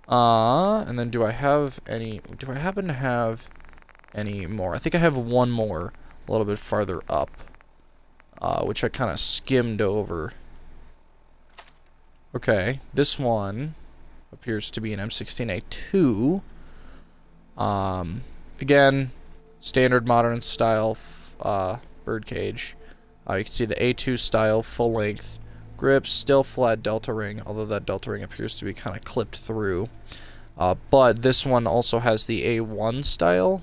And then do I happen to have any more? I think I have one more a little bit farther up, which I kind of skimmed over. Okay, this one appears to be an M16A2. Again, standard modern style birdcage. You can see the A2 style full length grip, still flat delta ring, although that delta ring appears to be kind of clipped through. But this one also has the A1 style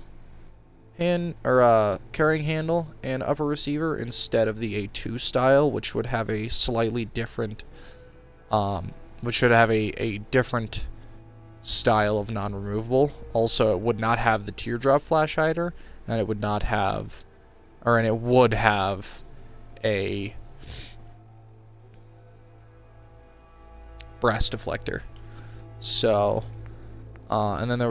carrying handle and upper receiver instead of the A2 style, which would have a slightly different, which should have a different style of non-removable. Also, it would not have the teardrop flash hider, and it would not have, and it would have a brass deflector. So, and then there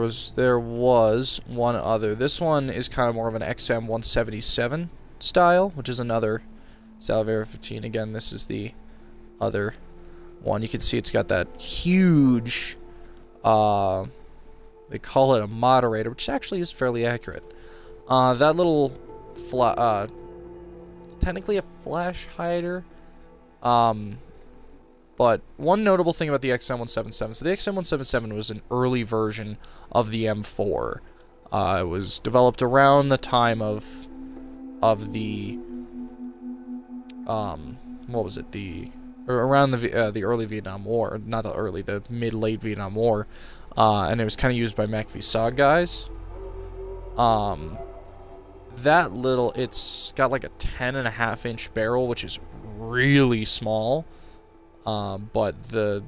was one other. This one is kind of more of an XM177 style, which is another style of AR-15. Again, this is the other one. You can see it's got that huge, they call it a moderator, which actually is fairly accurate. That little, technically a flash hider, but one notable thing about the XM177, so the XM177 was an early version of the M4. It was developed around the time of the, what was it, around the early Vietnam War, not the early, the mid-late Vietnam War, and it was kind of used by MACV-SOG guys. That little, it's got like a 10.5-inch barrel, which is really small. But the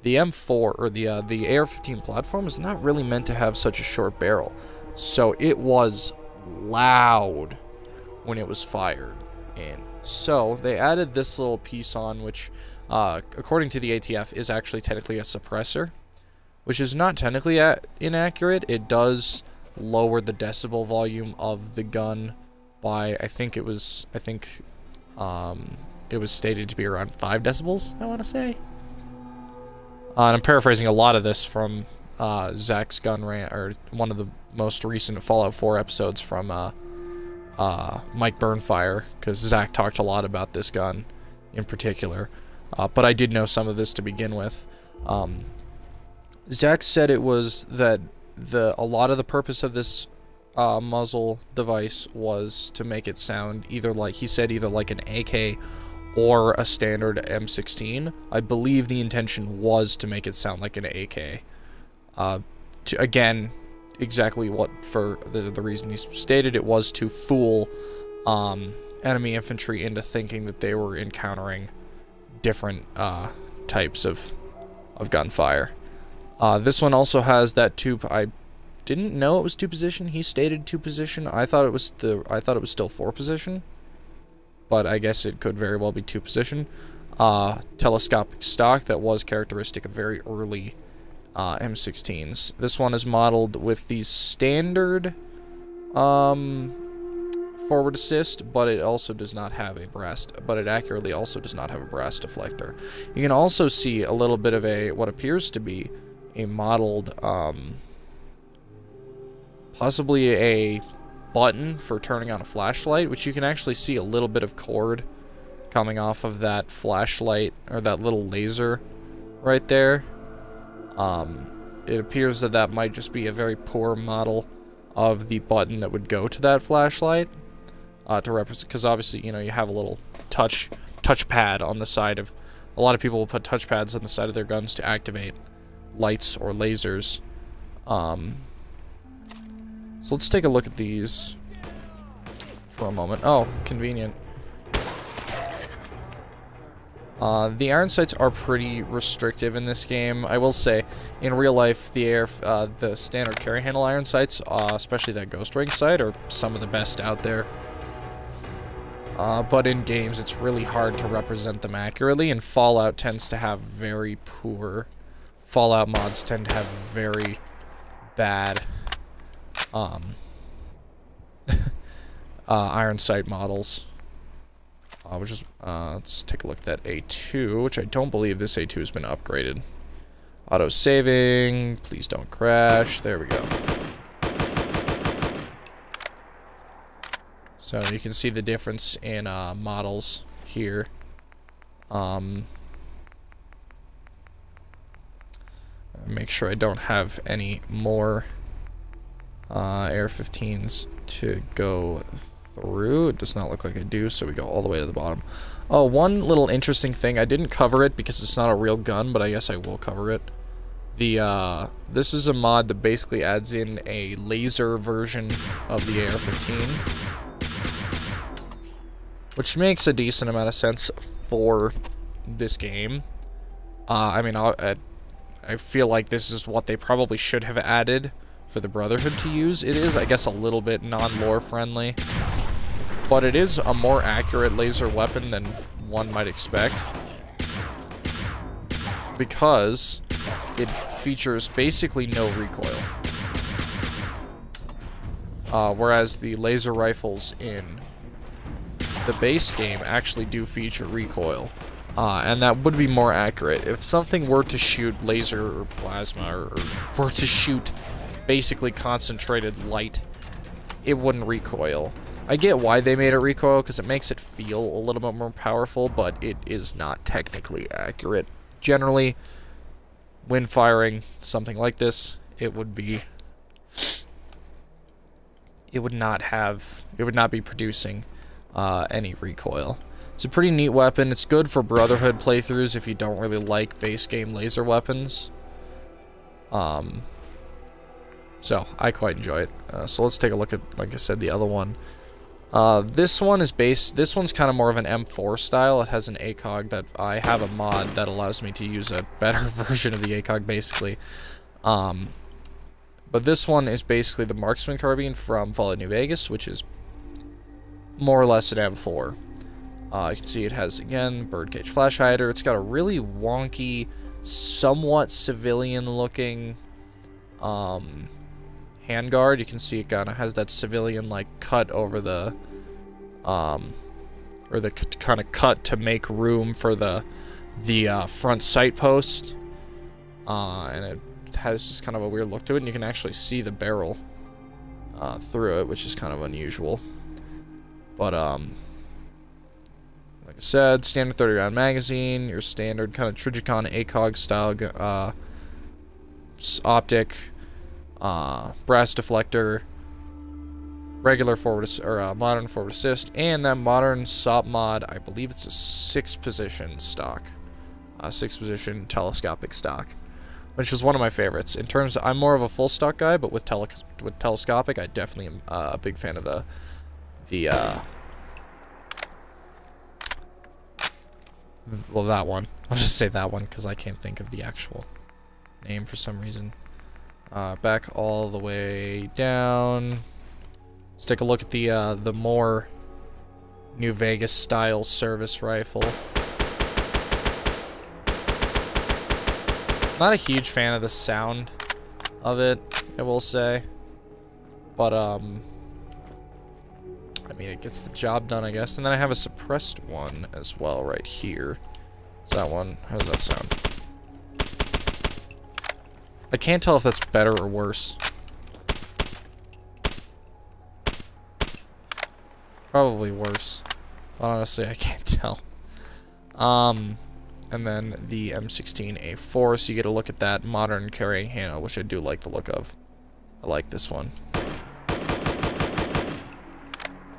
M4 or the AR-15 platform is not really meant to have such a short barrel, so it was loud when it was fired. And so they added this little piece on, which, according to the ATF, is actually technically a suppressor, which is not technically inaccurate. It does lower the decibel volume of the gun by, I think it was stated to be around 5 decibels, I want to say. And I'm paraphrasing a lot of this from Zach's Gun Rant, or one of the most recent Fallout 4 episodes from Mike Burnfire, because Zach talked a lot about this gun in particular. But I did know some of this to begin with. Zach said it was that a lot of the purpose of this muzzle device was to make it sound either like, he said, either like an AK or a standard M16. I believe the intention was to make it sound like an AK. Again, exactly what, for the reason he stated, it was to fool enemy infantry into thinking that they were encountering different types of gunfire. This one also has that I didn't know it was 2-position. He stated 2-position. I thought it was still 4-position, but I guess it could very well be 2-position. Telescopic stock that was characteristic of very early M16s. This one is modeled with the standard forward assist, but it also does not have a brass, but it accurately also does not have a brass deflector. You can also see a little bit of what appears to be a modeled, possibly a button for turning on a flashlight, which you can actually see a little bit of cord coming off of that flashlight, or that little laser right there. It appears that that might just be a very poor model of the button that would go to that flashlight, to represent, because obviously, you know, you have a little touchpad on the side of, a lot of people will put touchpads on the side of their guns to activate lights or lasers. So let's take a look at these for a moment. Oh, convenient. The iron sights are pretty restrictive in this game. I will say, in real life, the standard carry handle iron sights, especially that Ghost Ring sight, are some of the best out there. But in games, it's really hard to represent them accurately, and Fallout tends to have very poor... Fallout mods tend to have very bad, iron sight models. Let's take a look at that A2, which I don't believe this A2 has been upgraded. Auto-saving, please don't crash, there we go. So you can see the difference in models here. Make sure I don't have any more AR-15s to go through. It does not look like I do, so we go all the way to the bottom. Oh, one little interesting thing. I didn't cover it because it's not a real gun, but I guess I will cover it. This is a mod that basically adds in a laser version of the AR-15, which makes a decent amount of sense for this game. I mean, I feel like this is what they probably should have added for the Brotherhood to use. It is, I guess, a little bit non-lore friendly, but it is a more accurate laser weapon than one might expect, because it features basically no recoil. Whereas the laser rifles in the base game actually do feature recoil. And that would be more accurate. If something were to shoot laser or plasma, or were to shoot basically concentrated light, it wouldn't recoil. I get why they made it recoil, because it makes it feel a little bit more powerful, but it is not technically accurate. Generally, when firing something like this, it would not be producing any recoil. It's a pretty neat weapon. It's good for Brotherhood playthroughs if you don't really like base game laser weapons. So, I quite enjoy it. So let's take a look at, like I said, the other one. This one's kind of more of an M4 style. It has an ACOG that I have a mod that allows me to use a better version of the ACOG, basically. But this one is basically the Marksman carbine from Fallout New Vegas, which is more or less an M4. You can see it has, again, birdcage flash hider. It's got a really wonky, somewhat civilian-looking handguard. You can see it kind of has that civilian-like cut over the, or the kind of cut to make room for the front sight post. And it has just kind of a weird look to it, and you can actually see the barrel through it, which is kind of unusual. But, like I said, standard 30-round magazine, your standard kind of Trijicon ACOG style optic, brass deflector, regular forward or modern forward assist, and that modern SOP mod. I believe it's a 6-position stock, 6-position telescopic stock, which is one of my favorites. In terms of, I'm more of a full stock guy, but with telescopic, I definitely am a big fan of the well, that one. I'll just say that one because I can't think of the actual name for some reason. Back all the way down. Let's take a look at the more New Vegas style service rifle. Not a huge fan of the sound of it, I will say. But, I mean, it gets the job done, I guess. And then I have a suppressed one as well right here. So that one, how does that sound? I can't tell if that's better or worse. Probably worse. Honestly, I can't tell. And then the M16A4, so you get a look at that modern carrying handle, which I do like the look of. I like this one.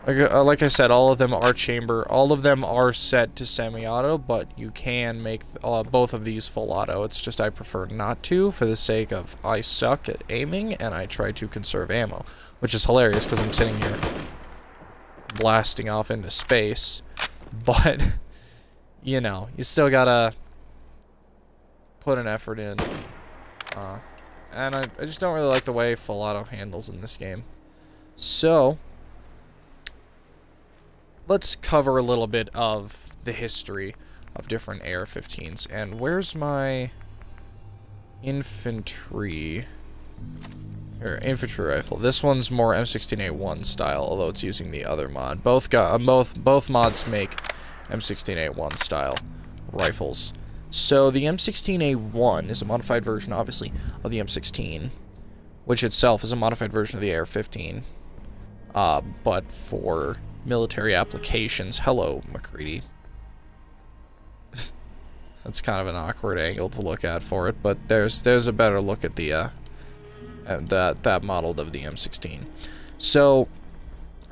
Like I said, all of them are chamber. All of them are set to semi-auto, but you can make both of these full auto. It's just I prefer not to, for the sake of I suck at aiming, and I try to conserve ammo. Which is hilarious, because I'm sitting here blasting off into space. But, you know, you still gotta put an effort in. And I just don't really like the way full auto handles in this game. So let's cover a little bit of the history of different AR-15s. And where's my infantry? Here, infantry rifle. This one's more M16A1 style, although it's using the other mod. Both mods make M16A1 style rifles. So the M16A1 is a modified version, obviously, of the M16, which itself is a modified version of the AR-15, but for military applications. Hello, McCready. That's kind of an awkward angle to look at for it, but there's a better look at the that model of the M16. So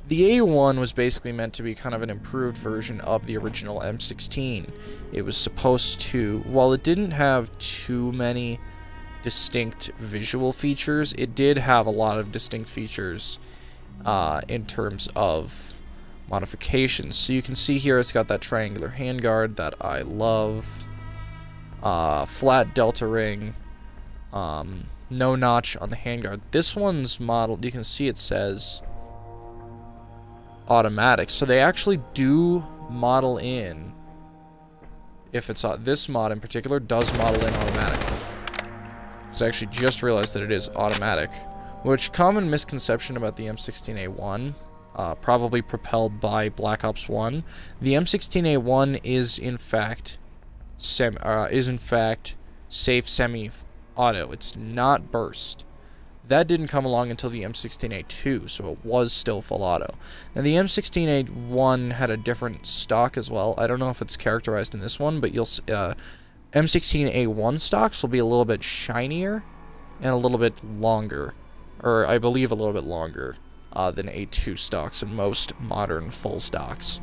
the A1 was basically meant to be kind of an improved version of the original M16. It was supposed to, while it didn't have too many distinct visual features, it did have a lot of distinct features in terms of modifications. So you can see here it's got that triangular handguard that I love, flat delta ring, no notch on the handguard. This one's modeled, you can see it says automatic, so they actually do model in, if it's this mod in particular does model in automatic. So I actually just realized that it is automatic, which common misconception about the M16A1, probably propelled by Black Ops 1. The M16A1 is in fact safe semi-auto. It's not burst. That didn't come along until the M16A2, so it was still full auto. Now the M16A1 had a different stock as well. I don't know if it's characterized in this one, but you'll M16A1 stocks will be a little bit shinier and a little bit longer, or I believe a little bit longer than A2 stocks and most modern full stocks.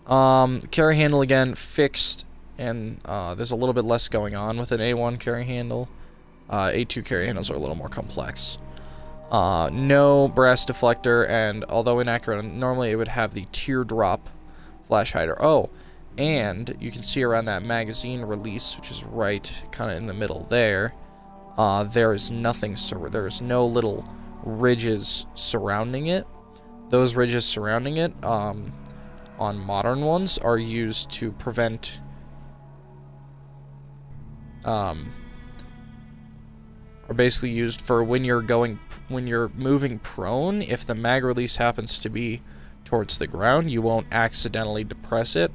Carry handle again fixed, and there's a little bit less going on with an A1 carry handle. A2 carry handles are a little more complex. No brass deflector, and although inaccurate, normally it would have the teardrop flash hider. Oh, and you can see around that magazine release, which is right kind of in the middle there, there is nothing, there is no little ridges surrounding it. Those ridges surrounding it, on modern ones, are used to prevent, are basically used for when you're moving prone. If the mag release happens to be towards the ground, you won't accidentally depress it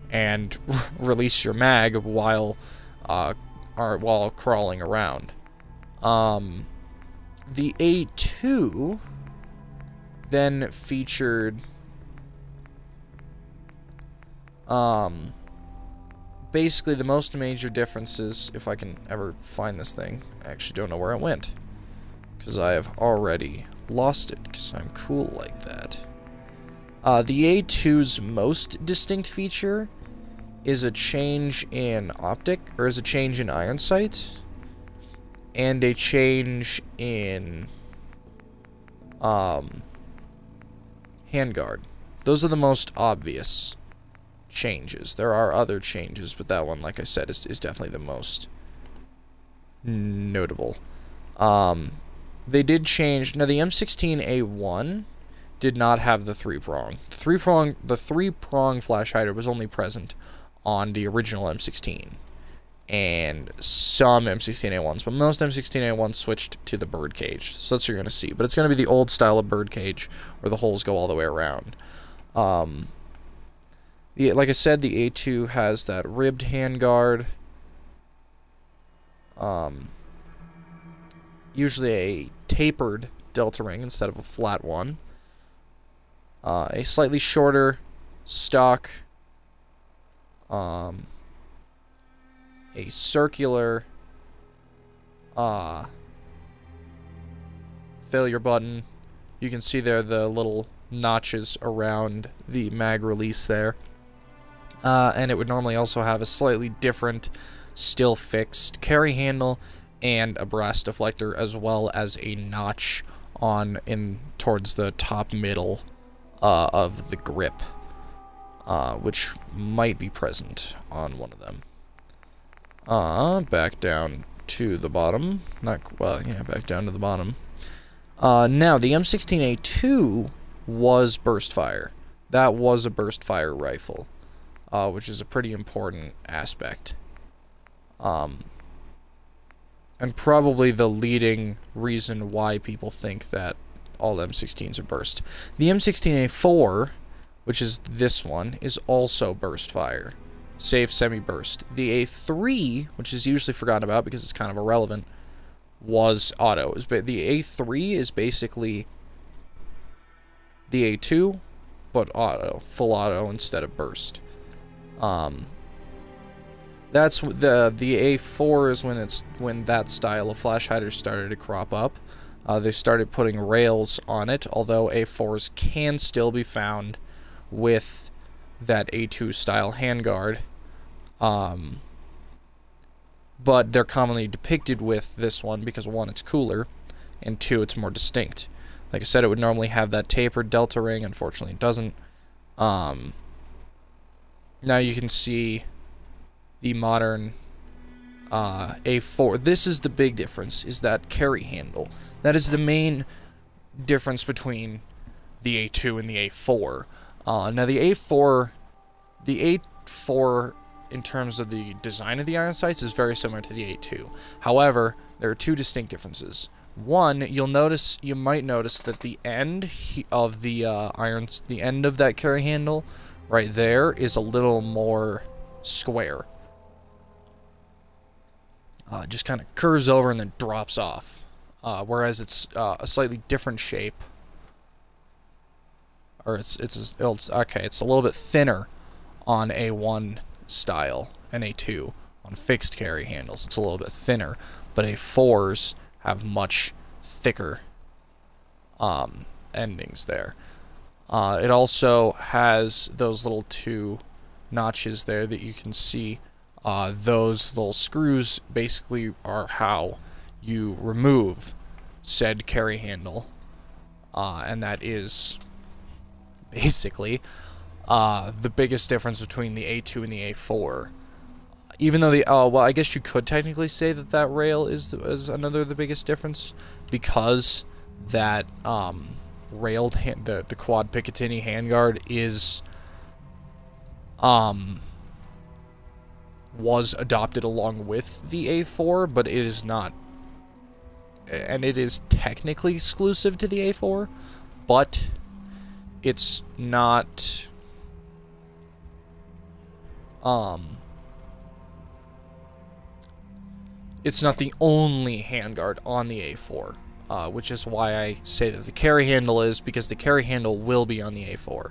and release your mag while crawling around. The A2 then featured basically the most major differences, if I can ever find this thing. I actually don't know where it went, because I have already lost it, because I'm cool like that. The A2's most distinct feature is a change in optic, or is a change in iron sight, and a change in handguard. Those are the most obvious changes. There are other changes, but that one, like I said, is definitely the most notable. They did change. Now, the M16A1 did not have the three-prong. The three-prong flash hider was only present on the original M16. and some M16A1s, but most M16A1s switched to the birdcage, so that's what you're going to see. But it's going to be the old style of birdcage, where the holes go all the way around. Like I said, the A2 has that ribbed handguard. Usually a tapered delta ring instead of a flat one. A slightly shorter stock. A circular failure button. You can see there the little notches around the mag release there. And it would normally also have a slightly different, still fixed carry handle and a brass deflector, as well as a notch towards the top middle of the grip, which might be present on one of them. Back down to the bottom. Back down to the bottom. Now, the M16A2 was burst fire. That was a burst fire rifle, which is a pretty important aspect. And probably the leading reason why people think that all M16s are burst. The M16A4, which is this one, is also burst fire. Save semi-burst. The A3, which is usually forgotten about because it's kind of irrelevant, was auto. The A3 is basically the A2, but auto. Full auto instead of burst. That's the A4 is when that style of flash hider started to crop up. They started putting rails on it, although A4s can still be found with that A2 style handguard. But they're commonly depicted with this one because, one, it's cooler, and two, it's more distinct. Like I said, it would normally have that tapered delta ring. Unfortunately, it doesn't. Now you can see the modern A4. This is the big difference, is that carry handle. That is the main difference between the A2 and the A4. Now the A4 in terms of the design of the iron sights is very similar to the A2. However, there are two distinct differences. One, you might notice that the end of the the end of that carry handle right there is a little more square. It just kind of curves over and then drops off. Whereas it's a slightly different shape. Or it's a little bit thinner on A1 style and A2 on fixed carry handles. It's a little bit thinner, but A4s have much thicker endings there. It also has those little two notches there that you can see. Those little screws basically are how you remove said carry handle, and that is basically the biggest difference between the A2 and the A4. Even though well, I guess you could technically say that that rail is another the biggest difference, because that railed the quad Picatinny handguard is was adopted along with the A4, but it is not, and it is technically exclusive to the A4, but it's not it's not the only handguard on the A4, which is why I say that the carry handle is, because the carry handle will be on the A4.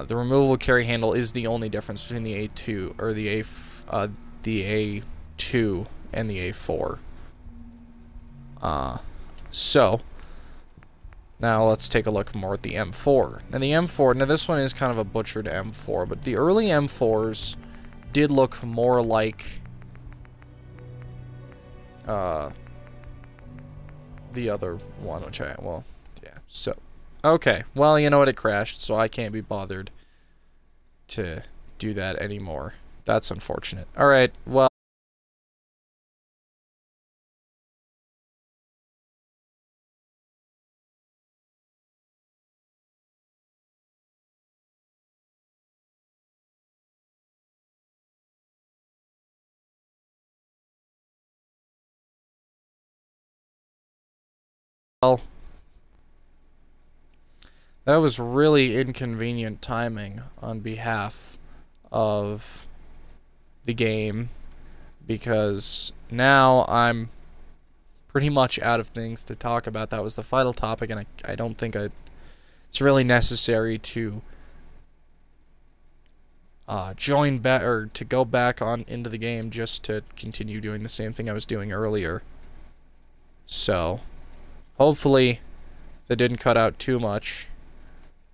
The removable carry handle is the only difference between the A2 or the A2 and the A4. So now let's take a look more at the M4. Now the M4, now this one is kind of a butchered M4, but the early M4s did look more like the other one, which so okay, well, you know what, it crashed, so I can't be bothered to do that anymore. That's unfortunate. Alright, well, Well, that was really inconvenient timing on behalf of the game, because now I'm pretty much out of things to talk about. That was the final topic, and I don't think it's really necessary to join back, or to go back on into the game just to continue doing the same thing I was doing earlier. So, hopefully that didn't cut out too much,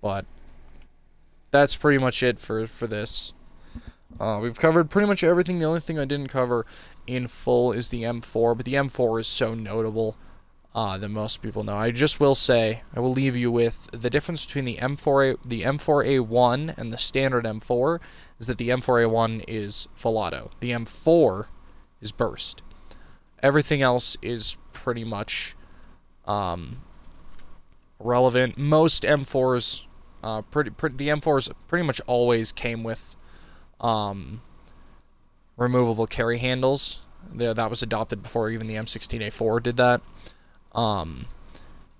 but that's pretty much it for this. We've covered pretty much everything. The only thing I didn't cover in full is the M4, but the M4 is so notable that most people know. I just will say, I will leave you with the difference between the M4A1 and the standard M4 is that the M4A1 is full auto. The M4 is burst. Everything else is pretty much relevant. Most M4s, the M4s pretty much always came with removable carry handles. That was adopted before even the M16A4 did that.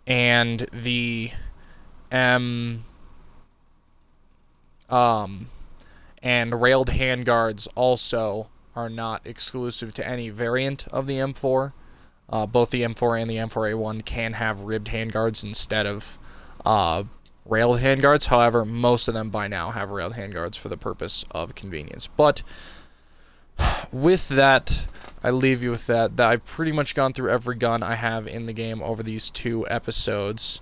And the and railed handguards also are not exclusive to any variant of the M4. Both the M4 and the M4A1 can have ribbed handguards instead of railed handguards. However, most of them by now have railed handguards for the purpose of convenience. But with that, I leave you with that. I've pretty much gone through every gun I have in the game over these 2 episodes,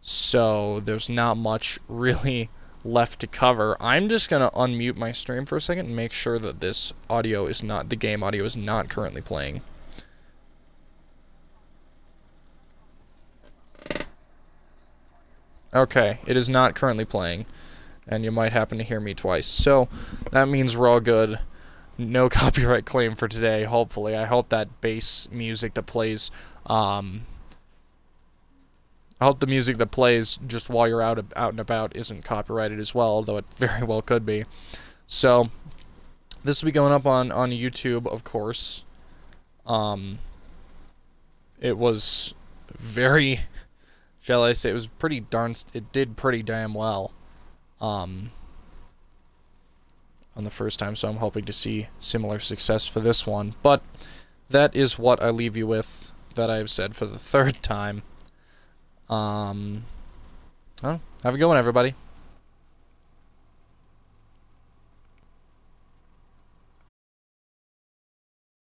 so there's not much really left to cover. I'm just gonna unmute my stream for a second and make sure that this audio is not, the game audio is not currently playing. Okay, it is not currently playing, and you might happen to hear me twice, so that means we're all good. No copyright claim for today, hopefully. I hope that bass music that plays, I hope the music that plays just while you're out and about isn't copyrighted as well, though it very well could be. So, this will be going up on YouTube, of course. It was very, shall I say, it was pretty it did pretty damn well. On the first time, so I'm hoping to see similar success for this one. But that is what I leave you with, that I've said for the 3rd time. Well, have a good one, everybody.